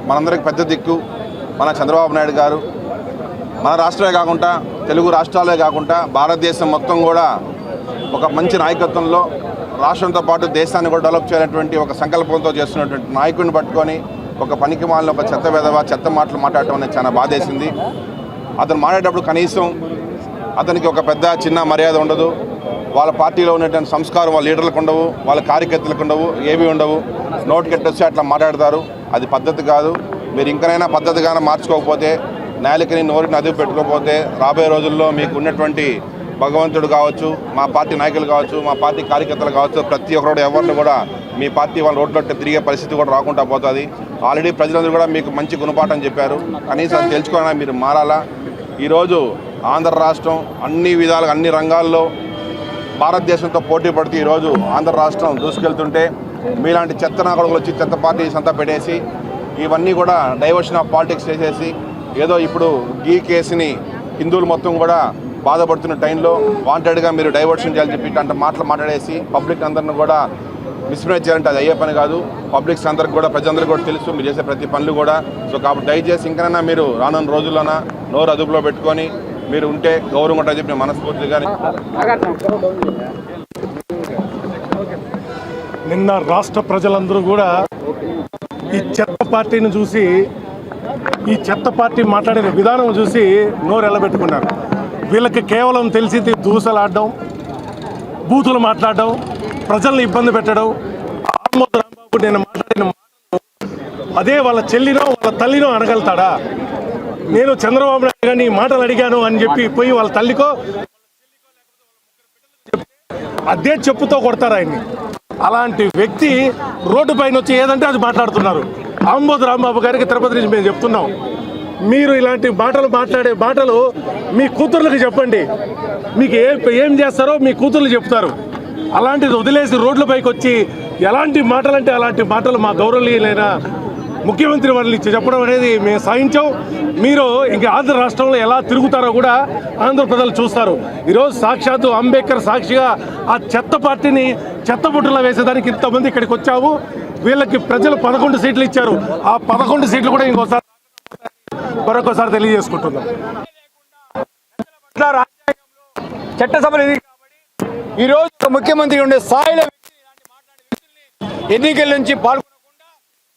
మనందరికి పెద్ద దిక్కు మన చంద్రబాబు నాయుడు గారు, మన రాష్ట్రమే కాకుండా తెలుగు రాష్ట్రాలే కాకుండా భారతదేశం మొత్తం కూడా ఒక మంచి నాయకత్వంలో రాష్ట్రంతో పాటు దేశాన్ని కూడా డెవలప్ చేయాలనేటువంటి ఒక సంకల్పంతో చేస్తున్నటువంటి నాయకుడిని పట్టుకొని ఒక పనికి మాలిన ఒక చెత్త మాటలు మాట్లాడటం అనేది చాలా బాధేసింది. అతను మాట్లాడేటప్పుడు కనీసం అతనికి ఒక పెద్ద చిన్న మర్యాద ఉండదు. వాళ్ళ పార్టీలో ఉన్నటువంటి సంస్కారం వాళ్ళ లీడర్లకు ఉండవు, వాళ్ళ కార్యకర్తలకు ఉండవు, ఏవి ఉండవు. నోటికెట్టొచ్చి అట్లా మాట్లాడతారు. అది పద్ధతి కాదు. మీరు ఇంకనైనా పద్ధతిగానే మార్చుకోకపోతే, నేలకిని నోరుని అదుపు పెట్టుకోకపోతే రాబోయే రోజుల్లో మీకు ఉన్నటువంటి భగవంతుడు కావచ్చు, మా పార్టీ నాయకులు కావచ్చు, మా పార్టీ కార్యకర్తలు కావచ్చు, ప్రతి ఒక్కరు ఎవరిని కూడా మీ పార్టీ వాళ్ళ రోడ్లో తిరిగే పరిస్థితి కూడా రాకుండా పోతుంది. ఆల్రెడీ ప్రజలందరూ కూడా మీకు మంచి గుణపాఠం చెప్పారు. కనీసం తెలుసుకోవాలన్నా మీరు మారాలా. ఈరోజు ఆంధ్ర రాష్ట్రం అన్ని విధాలుగా అన్ని రంగాల్లో భారతదేశంతో పోటీ పడుతూ ఈరోజు ఆంధ్ర రాష్ట్రం దూసుకెళ్తుంటే మీలాంటి చెత్త నాయకులు వచ్చి చెత్త పార్టీస్ అంతా పెట్టేసి ఇవన్నీ కూడా డైవర్షన్ ఆఫ్ పాలిటిక్స్ చేసేసి ఏదో ఇప్పుడు ఈ కేసుని హిందువులు మొత్తం కూడా బాధపడుతున్న టైంలో వాంటెడ్గా మీరు డైవర్షన్ చేయాలని చెప్పి ఇట్లాంటి మాటలు మాట్లాడేసి పబ్లిక్ అందరిని కూడా మిస్ప్రైజ్ చేయాలంటే అది అయ్యే పని కాదు. పబ్లిక్స్ అందరికి కూడా ప్రజలందరికీ కూడా తెలుసు మీరు చేసే ప్రతి పనులు కూడా. సో కాబట్టి దయచేసి ఇంకనైనా మీరు రానున్న రోజుల్లోన నోరు అదుపులో పెట్టుకొని మీరు ఉంటే గౌరవం ఉంటుందని చెప్పి మనస్ఫూర్తిగా. నిన్న రాష్ట్ర ప్రజలందరూ కూడా ఈ చెత్త పార్టీని చూసి, ఈ చెత్త పార్టీ మాట్లాడిన విధానం చూసి నోరు ఎల్లబెట్టుకున్నారు. వీళ్ళకి కేవలం తెలిసింది దూసలాడడం, బూతులు మాట్లాడడం, ప్రజల్ని ఇబ్బంది పెట్టడం. ఆమోద్ రాంబాబు నేను మాట్లాడిన అదే వాళ్ళ చెల్లినో వాళ్ళ తల్లినో అనగలుగుతాడా? నేను చంద్రబాబు నాయుడు గారిని మాటలు అడిగాను అని చెప్పి పోయి వాళ్ళ తల్లికో అదే చెప్పుతో కొడతారు ఆయన్ని. అలాంటి వ్యక్తి రోడ్డు పైన వచ్చి ఏదంటే అది మాట్లాడుతున్నారు. ఆమోద్ రాంబాబు గారికి తిరుపతి నుంచి మేము చెప్తున్నాం, మీరు ఇలాంటి మాట్లాడే మాటలు మీ కూతుర్లకు చెప్పండి. మీకు ఏం చేస్తారో మీ కూతుర్లు చెప్తారు. అలాంటిది వదిలేసి రోడ్లపైకి వచ్చి ఎలాంటి మాటలంటే అలాంటి మాటలు మా గౌరవనీయులైన ముఖ్యమంత్రి వారిని చెప్పడం అనేది మేము సాధించాం. మీరు ఇంక ఆంధ్ర రాష్ట్రంలో ఎలా తిరుగుతారో కూడా ఆంధ్ర ప్రజలు చూస్తారు. ఈరోజు సాక్షాత్తు అంబేద్కర్ సాక్షిగా ఆ చెత్త పార్టీని చెత్తబుట్టలో వేసేదానికి ఇంతమంది ఇక్కడికి వచ్చాము. వీళ్ళకి ప్రజలు 11 సీట్లు ఇచ్చారు. ఆ 11 సీట్లు కూడా ఇంకోసారి మరొకసారి తెలియజేసుకుంటున్నాం. చట్టసభలు ఈరోజు ముఖ్యమంత్రి ఉండే స్థాయిలో ఎన్నికల నుంచి పాల్గొనకుండా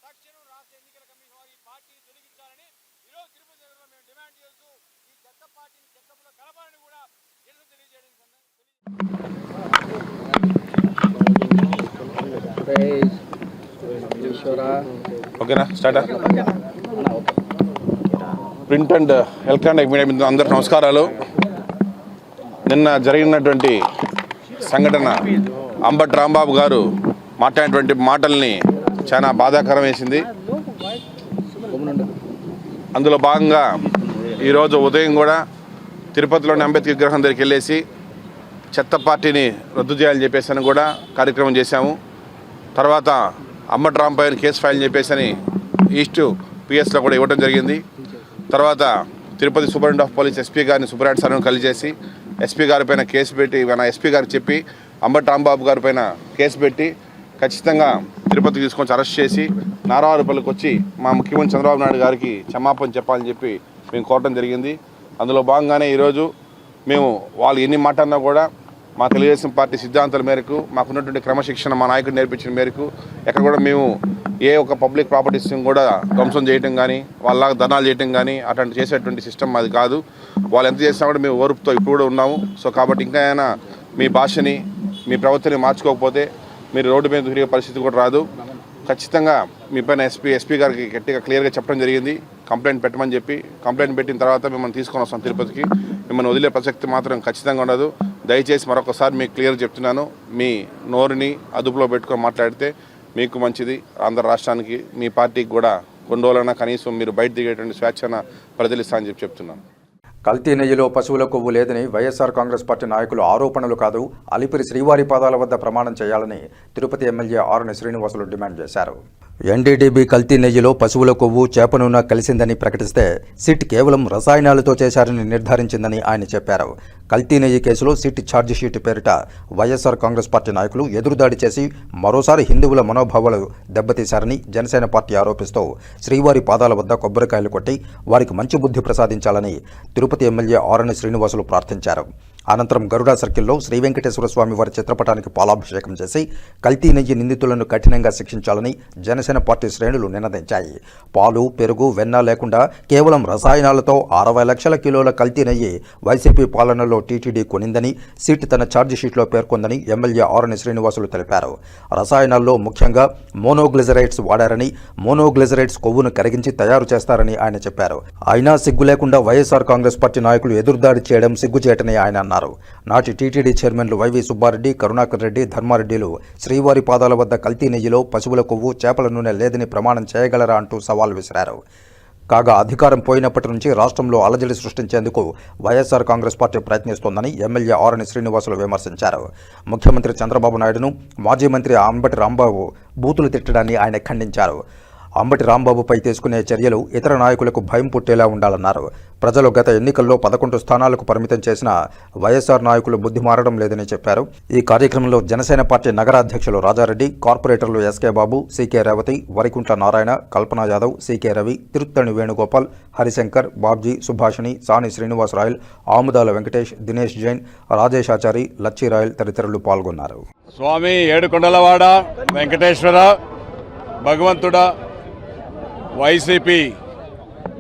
తక్షణం రాష్ట్ర ఎన్నికల కమిషన్ వారి పార్టీ తొలగించాలని ఈరోజు తిరుపతి నగరంలో మేము డిమాండ్ చేస్తూ ఈ చెత్త పార్టీని చెత్తలో కలపాలని కూడా తెలియజేయడం. ఓకేనా start. Print and electronic media అందరికీ నమస్కారాలు. నిన్న జరిగినటువంటి సంఘటన అంబటి రాంబాబు గారు మాట్లాడినటువంటి మాటల్ని చాలా బాధాకరం వేసింది. అందులో భాగంగా ఈరోజు ఉదయం కూడా తిరుపతిలోని అంబేద్కర్ విగ్రహం దగ్గరికి వెళ్ళేసి చెత్త పార్టీని రద్దు చేయాలని చెప్పేసి కూడా కార్యక్రమం చేశాము. తర్వాత అంబటి రాంబాబు కేసు ఫైల్ చెప్పేసి ఈస్ట్ పిఎస్లో కూడా ఇవ్వడం జరిగింది. తర్వాత Tirupati superintendent of police SP గారిని సుబ్రాట్ సార్ని కలిసేసి ఎస్పీ గారి పైన కేసు పెట్టి మన ఎస్పీ గారికి చెప్పి అంబటి రాంబాబు గారి పైన కేసు పెట్టి ఖచ్చితంగా తిరుపతికి తీసుకొని అరెస్ట్ చేసి నారావారిపల్లికి వచ్చి మా ముఖ్యమంత్రి చంద్రబాబు నాయుడు గారికి క్షమాపణ చెప్పాలని చెప్పి మేము కోరడం జరిగింది. అందులో భాగంగానే ఈరోజు మేము వాళ్ళు ఎన్ని మాట్లాడినా కూడా మా తెలుగుదేశం పార్టీ సిద్ధాంతాల మేరకు మాకున్నటువంటి క్రమశిక్షణ మా నాయకుడు నేర్పించిన మేరకు ఎక్కడ కూడా మేము ఏ ఒక పబ్లిక్ ప్రాపర్టీస్ని కూడా ధ్వంసం చేయడం కానీ వాళ్ళలాగా ధర్నాలు చేయడం కానీ అట్లాంటి చేసేటువంటి సిస్టమ్ అది కాదు. వాళ్ళు ఎంత చేసినా కూడా మేము ఓర్పుతో ఇప్పుడు కూడా ఉన్నాము. సో కాబట్టి ఇంకా అయినా మీ భాషని మీ ప్రవర్తనని మార్చుకోకపోతే మీరు రోడ్డు మీద తిరిగే పరిస్థితి కూడా రాదు. ఖచ్చితంగా మీ పైన ఎస్పీ గారికి గట్టిగా క్లియర్గా చెప్పడం జరిగింది. కంప్లైంట్ పెట్టమని చెప్పి కంప్లైంట్ పెట్టిన తర్వాత మిమ్మల్ని తీసుకొని వస్తాం తిరుపతికి. మిమ్మల్ని వదిలే ప్రసక్తి మాత్రం ఖచ్చితంగా ఉండదు. దయచేసి మరొకసారి మీకు క్లియర్ చెప్తున్నాను, మీ నోరుని అదుపులో పెట్టుకొని మాట్లాడితే మీకు మంచిది. ఆంధ్ర రాష్ట్రానికి మీ పార్టీకి కూడా కొన్ని రోజులైనా కనీసం మీరు బయట దిగేటువంటి స్వేచ్ఛన ప్రజలిస్తానని చెప్పి చెప్తున్నాను. కల్తీ నెయ్యిలో పశువుల కొవ్వు లేదని వైఎస్ఆర్ కాంగ్రెస్ పార్టీ నాయకులు ఆరోపణలు కాదు, అలిపిరి శ్రీవారి పాదాల వద్ద ప్రమాణం చేయాలని తిరుపతి ఎమ్మెల్యే ఆరుని శ్రీనివాసులు డిమాండ్ చేశారు. ఎన్డీడీబీ కల్తీ నెయ్యిలో పశువుల కొవ్వు చేప నూనె కలిసిందని ప్రకటిస్తే సిట్ కేవలం రసాయనాలతో చేశారని నిర్ధారించిందని ఆయన చెప్పారు. కల్తీ నెయ్యి కేసులో సిట్ ఛార్జిషీట్ పేరిట వైఎస్ఆర్ కాంగ్రెస్ పార్టీ నాయకులు ఎదురుదాడి చేసి మరోసారి హిందువుల మనోభావాలు దెబ్బతీశారని జనసేన పార్టీ ఆరోపిస్తూ శ్రీవారి పాదాల వద్ద కొబ్బరికాయలు కొట్టి వారికి మంచి బుద్ధి ప్రసాదించాలని తిరుపతి ఎమ్మెల్యే ఆరుని శ్రీనివాసులు ప్రార్థించారు. అనంతరం గరుడా సర్కిల్లో శ్రీ వెంకటేశ్వర స్వామి వారి చిత్రపటానికి పాలాభిషేకం చేసి కల్తీ నెయ్యి నిందితులను కఠినంగా శిక్షించాలని జనసేన పార్టీ శ్రేణులు నినదించాయి. పాలు, పెరుగు, వెన్న లేకుండా కేవలం రసాయనాలతో 60 లక్షల కిలోల కల్తీ నెయ్యి వైసీపీ పాలనలో టీటీడీ కొనిందని సిట్ తన ఛార్జిషీట్లో పేర్కొందని ఎమ్మెల్యే ఆరుని శ్రీనివాసులు తెలిపారు. రసాయనాల్లో ముఖ్యంగా మోనోగ్లిజరైడ్స్ వాడారని, మోనోగ్లిజరైడ్స్ కొవ్వును కరిగించి తయారు చేస్తారని ఆయన చెప్పారు. అయినా సిగ్గు లేకుండా వైఎస్ఆర్ కాంగ్రెస్ పార్టీ నాయకులు ఎదురుదాడి చేయడం సిగ్గుచేటని ఆయన అన్నారు. నాటి టీటీడీ చైర్మన్లు వైవి సుబ్బారెడ్డి, కరుణాకర్ రెడ్డి, ధర్మారెడ్డిలు శ్రీవారి పాదాల వద్ద కల్తీ నెయ్యిలో పశువుల కొవ్వు, చేపల నూనె లేదని ప్రమాణం చేయగలరా అంటూ సవాల్ విసిరారు. కాగా అధికారం పోయినప్పటి నుంచి రాష్ట్రంలో అలజడి సృష్టించేందుకు వైఎస్ఆర్ కాంగ్రెస్ పార్టీ ప్రయత్నిస్తోందని ఎమ్మెల్యే ఆరుని శ్రీనివాసులు విమర్శించారు. ముఖ్యమంత్రి చంద్రబాబు నాయుడును మాజీ మంత్రి అంబటి రాంబాబు బూతులు తిట్టడాన్ని ఆయన ఖండించారు. అంబటి రాంబాబుపై తీసుకునే చర్యలు ఇతర నాయకులకు భయం పుట్టేలా ఉండాలన్నారు. ప్రజలు గత ఎన్నికల్లో 11 స్థానాలకు పరిమితం చేసిన వైఎస్ఆర్ నాయకులు బుద్ధి మారడం లేదని చెప్పారు. ఈ కార్యక్రమంలో జనసేన పార్టీ నగర అధ్యక్షులు రాజారెడ్డి, కార్పొరేటర్లు ఎస్కే బాబు, సీకే రేవతి, వరికుంట్ల నారాయణ, కల్పనా యాదవ్, సీకే రవి, తిరుత్తణి వేణుగోపాల్, హరిశంకర్, బాబ్జీ, సుభాషిణి, సాని శ్రీనివాస్ రాయల్, ఆముదాల వెంకటేష్, దినేష్ జైన్, రాజేశాచారి, లచ్చి రాయల్ తదితరులు పాల్గొన్నారు. స్వామి ఏడుకొండలవాడ వెంకటేశ్వర భగవంతుడా, వైసీపీ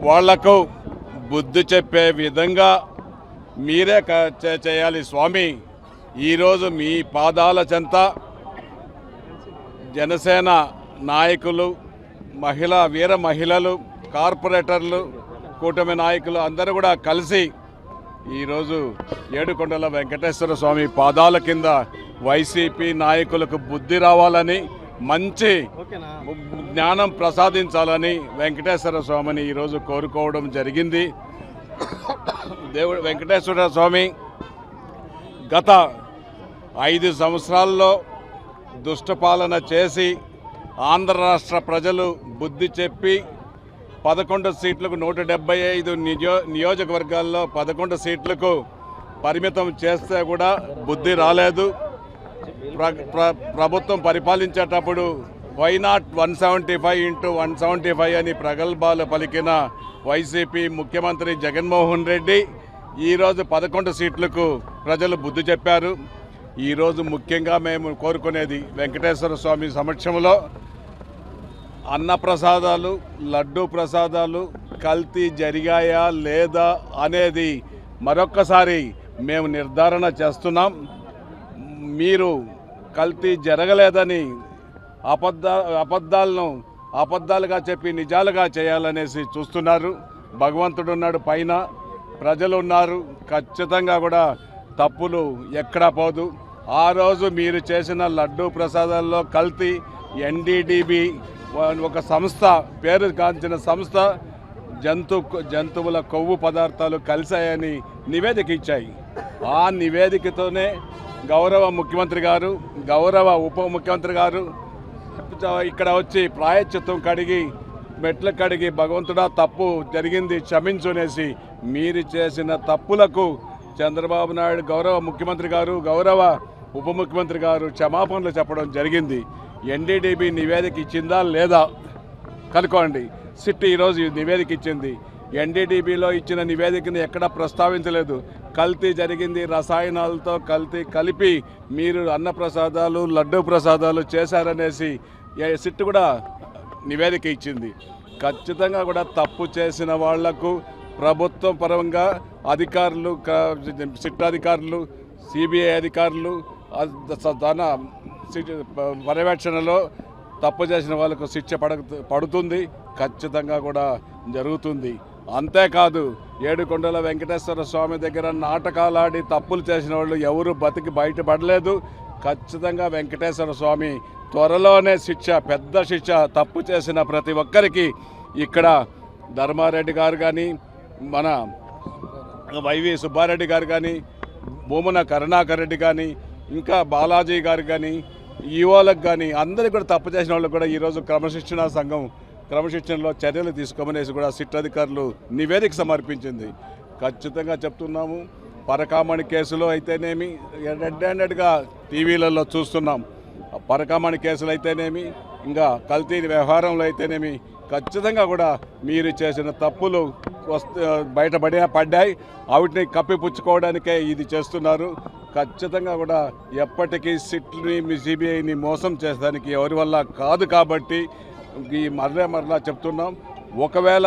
వాళ్లకు బుద్ధి చెప్పే విధంగా మీరే చేయాలి స్వామి. ఈరోజు మీ పాదాల చెంత జనసేన నాయకులు, వీర మహిళలు, కార్పొరేటర్లు, కూటమి నాయకులు అందరూ కూడా కలిసి ఈరోజు ఏడుకొండల వెంకటేశ్వర స్వామి పాదాల కింద వైసీపీ నాయకులకు బుద్ధి రావాలని, మంచి జ్ఞానం ప్రసాదించాలని వెంకటేశ్వర స్వామిని ఈరోజు కోరుకోవడం జరిగింది. దేవుడు వెంకటేశ్వర స్వామి గత 5 సంవత్సరాల్లో దుష్టపాలన చేసి ఆంధ్ర రాష్ట్ర ప్రజలు బుద్ధి చెప్పి 11 సీట్లకు 175 నియోజకవర్గాల్లో 11 సీట్లకు పరిమితం చేస్తే కూడా బుద్ధి రాలేదు. ప్రభుత్వం పరిపాలించేటప్పుడు వై నాట్ 175 × 175 అని ప్రగల్భాలు పలికిన వైసీపీ ముఖ్యమంత్రి జగన్మోహన్ రెడ్డి ఈరోజు 11 సీట్లకు ప్రజలు బుద్ధి చెప్పారు. ఈరోజు ముఖ్యంగా మేము కోరుకునేది వెంకటేశ్వర స్వామి సమక్షంలో అన్నప్రసాదాలు, లడ్డూ ప్రసాదాలు కల్తీ జరిగాయా లేదా అనేది మరొక్కసారి మేము నిర్ధారణ చేస్తున్నాం. మీరు కల్తీ జరగలేదని అబద్ధాలుగా చెప్పి నిజాలుగా చేయాలనేసి చూస్తున్నారు. భగవంతుడు ఉన్నాడు పైన, ప్రజలు ఉన్నారు. ఖచ్చితంగా కూడా తప్పులు ఎక్కడా పోదు. ఆ రోజు మీరు చేసిన లడ్డూ ప్రసాదాల్లో కల్తీ ఎన్డీడీబీ ఒక సంస్థ, పేరు కాంచిన సంస్థ, జంతువుల కొవ్వు పదార్థాలు కలిశాయని నివేదిక ఇచ్చాయి. ఆ నివేదికతోనే గౌరవ ముఖ్యమంత్రి గారు, గౌరవ ఉప ముఖ్యమంత్రి గారు ఇక్కడ వచ్చి ప్రాయశ్చిత్తం మెట్లు కడిగి భగవంతుడా తప్పు జరిగింది క్షమించునేసి మీరు చేసిన తప్పులకు చంద్రబాబు నాయుడు గౌరవ ముఖ్యమంత్రి గారు, గౌరవ ఉప ముఖ్యమంత్రి గారు క్షమాపణలు చెప్పడం జరిగింది. ఎన్డీడీబీ నివేదిక ఇచ్చిందా లేదా కనుక్కోండి. సిట్ ఈరోజు నివేదిక ఇచ్చింది. ఎన్డీడీబీలో ఇచ్చిన నివేదికను ఎక్కడా ప్రస్తావించలేదు. కల్తీ జరిగింది, రసాయనాలతో కలిపి మీరు అన్నప్రసాదాలు, లడ్డూ ప్రసాదాలు చేశారనేసి సిట్ కూడా నివేదిక ఇచ్చింది. ఖచ్చితంగా కూడా తప్పు చేసిన వాళ్లకు ప్రభుత్వం పరంగా అధికారులు, సిట్ అధికారులు, సిబిఐ అధికారులు తన పర్యవేక్షణలో తప్పు చేసిన వాళ్ళకు శిక్ష పడుతుంది. ఖచ్చితంగా కూడా జరుగుతుంది. అంతేకాదు ఏడుకొండల వెంకటేశ్వర స్వామి దగ్గర నాటకాలాడి తప్పులు చేసిన వాళ్ళు ఎవరు బతికి బయటపడలేదు. ఖచ్చితంగా వెంకటేశ్వర స్వామి త్వరలోనే పెద్ద శిక్ష తప్పు చేసిన ప్రతి ఒక్కరికి ఇక్కడ ధర్మారెడ్డి గారు కానీ, మన వైవి సుబ్బారెడ్డి గారు కానీ, భూమన కరుణాకర్ రెడ్డి కానీ, ఇంకా బాలాజీ గారు కానీ, ఈవోలకు కానీ అందరికీ కూడా తప్పు చేసిన వాళ్ళకు కూడా ఈరోజు క్రమశిక్షణలో చర్యలు తీసుకోమనేసి కూడా సిట్ అధికారులు నివేదిక సమర్పించింది. ఖచ్చితంగా చెప్తున్నాము. పరకామణి కేసులో అయితేనేమి, రెడ్ హ్యాండెడ్గా టీవీలలో చూస్తున్నాం. పరకామణి కేసులు అయితేనేమి, ఇంకా కల్తీ వ్యవహారంలో అయితేనేమి, ఖచ్చితంగా కూడా మీరు చేసిన తప్పులు పడ్డాయి. వాటిని కప్పిపుచ్చుకోవడానికే ఇది చేస్తున్నారు. ఖచ్చితంగా కూడా ఎప్పటికీ సిట్ని, సిబిఐని మోసం చేసడానికి ఎవరి వల్ల కాదు. కాబట్టి ఈ మరలా చెప్తున్నాం. ఒకవేళ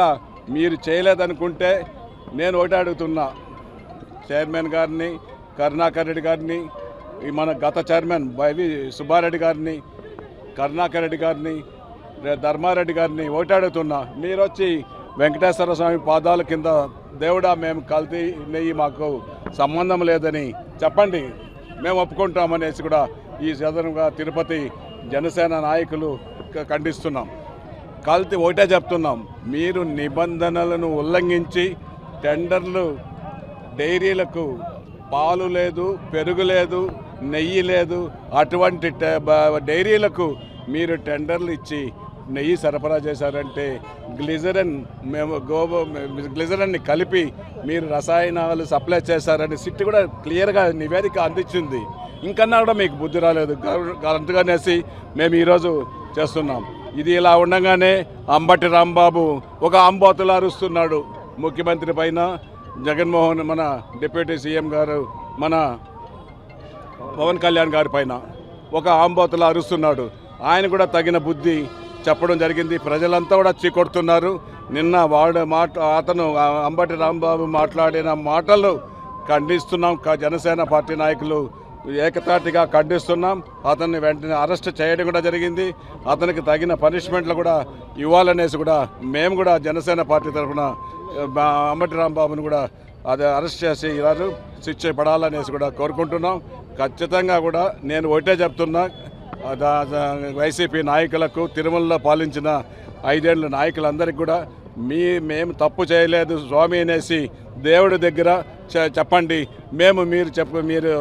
మీరు చేయలేదనుకుంటే నేను ఒకటి అడుగుతున్నా, చైర్మన్ గారిని, కరుణాకర్ రెడ్డి గారిని, మన గత చైర్మన్ వైవి సుబ్బారెడ్డి గారిని, కరుణాకర్ రెడ్డి గారిని, ధర్మారెడ్డి గారిని ఒకటి అడుగుతున్నా, మీరు వచ్చి వెంకటేశ్వర స్వామి పాదాల కింద దేవుడా మేము కల్తీ నెయ్యి మాకు సంబంధం లేదని చెప్పండి, మేము ఒప్పుకుంటామనేసి కూడా ఈ సదనంగా తిరుపతి జనసేన నాయకులు ఖండిస్తున్నాం. కల్తీ ఒకటే చెప్తున్నాం, మీరు నిబంధనలను ఉల్లంఘించి టెండర్లు, డైరీలకు పాలు లేదు, పెరుగు లేదు, నెయ్యి లేదు, అటువంటి డైరీలకు మీరు టెండర్లు ఇచ్చి నెయ్యి సరఫరా చేశారంటే గ్లిజరిన్ని కలిపి మీరు రసాయనాలు సప్లై చేశారని సిట్ కూడా క్లియర్గా నివేదిక అందించింది. ఇంకన్నా కూడా మీకు బుద్ధి రాలేదు. అందుకనేసి మేము ఈరోజు చేస్తున్నాం. ఇది ఇలా ఉండగానే అంబటి రాంబాబు ఒక ఆంబోతులు అరుస్తున్నాడు ముఖ్యమంత్రి పైన, జగన్మోహన్ మన డిప్యూటీ సీఎం గారు మన పవన్ కళ్యాణ్ గారి పైన ఒక ఆంబోతులు అరుస్తున్నాడు. ఆయన కూడా తగిన బుద్ధి చెప్పడం జరిగింది. ప్రజలంతా కూడా చీకొడుతున్నారు. నిన్న అతను అంబటి రాంబాబు మాట్లాడిన మాటలు ఖండిస్తున్నాం. జనసేన పార్టీ నాయకులు ఏకతాటిగా ఖండిస్తున్నాం. అతన్ని వెంటనే అరెస్ట్ చేయడం కూడా జరిగింది. అతనికి తగిన పనిష్మెంట్లు కూడా ఇవ్వాలనేసి కూడా మేము కూడా జనసేన పార్టీ తరఫున అంబటి రాంబాబుని కూడా అది అరెస్ట్ చేసి ఈరోజు శిక్ష పడాలనేసి కూడా కోరుకుంటున్నాం. ఖచ్చితంగా కూడా నేను ఒకటే చెప్తున్నా, వైసీపీ నాయకులకు, తిరుమలలో పాలించిన 5 ఏళ్ళ నాయకులందరికీ కూడా మేము తప్పు చేయలేదు స్వామి అనేసి దేవుడి దగ్గర చెప్పండి. మీరు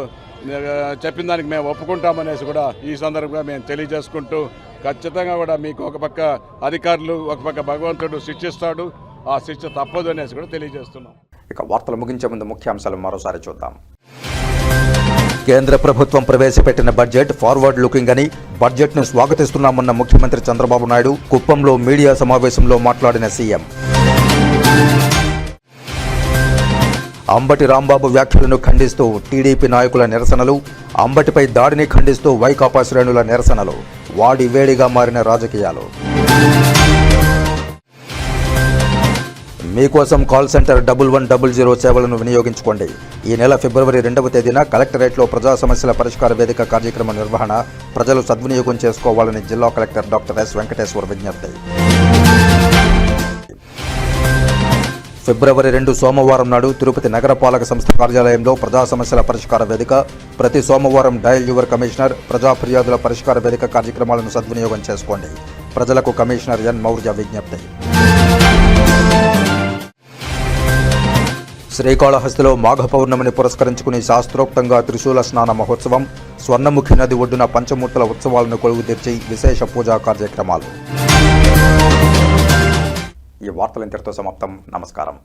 చెప్పిన దానికి మేము ఒప్పుకుంటామనేసి కూడా ఈ సందర్భంగా మేము తెలియజేసుకుంటూ, ఖచ్చితంగా కూడా మీకు ఒక పక్క అధికారులు, ఒక పక్క భగవంతుడు శిక్షిస్తాడు. ఆ శిక్ష తప్పదు అనేసి కూడా తెలియజేస్తున్నాం. ఇక వార్తలు ముగించే ముందు ముఖ్యాంశాలు మరోసారి చూద్దాం. కేంద్ర ప్రభుత్వం ప్రవేశపెట్టిన బడ్జెట్ ఫార్వర్డ్ లుకింగ్ అని బడ్జెట్ను స్వాగతిస్తున్నామన్న ముఖ్యమంత్రి చంద్రబాబు నాయుడు కుప్పంలో మీడియా సమావేశంలో మాట్లాడిన సీఎం. అంబటి రాంబాబు వ్యాఖ్యలను ఖండిస్తూ టీడీపీ నాయకుల నిరసనలు, అంబటిపై దాడిని ఖండిస్తూ వైకాపా శ్రేణుల నిరసనలు, వాడి వేడిగా మారిన రాజకీయాలు. మీకోసం కాల్ సెంటర్ 1100 సేవలను వినియోగించుకోండి. ఈ నెల ఫిబ్రవరి 2వ తేదీన కలెక్టరేట్లో ప్రజా సమస్యల పరిష్కార వేదిక కార్యక్రమ నిర్వహణ ప్రజలు సద్వినియోగం చేసుకోవాలని జిల్లా కలెక్టర్ డాక్టర్ ఎస్ వెంకటేశ్వర్ విజ్ఞప్తి. ఫిబ్రవరి 2 సోమవారం నాడు తిరుపతి నగరపాలక సంస్థ కార్యాలయంలో ప్రజా సమస్యల పరిష్కార వేదిక, ప్రతి సోమవారం డయల్ యువర్ కమిషనర్, ప్రజా ఫిర్యాదుల పరిష్కార వేదిక కార్యక్రమాలను సద్వినియోగం చేసుకోండి. ప్రజలకు కమిషనర్ ఎన్ మౌర్య విజ్ఞప్తి. శ్రీకాళహస్తిలో మాఘ పౌర్ణమిని పురస్కరించుకుని శాస్త్రోక్తంగా త్రిశూల స్నాన మహోత్సవం, స్వర్ణముఖి నది ఒడ్డున పంచమూర్తుల ఉత్సవాలను కొలువుదీర్చి విశేష పూజా కార్యక్రమాలు. ఈ వార్తలు ఇంతటితో సమాప్తం. నమస్కారం.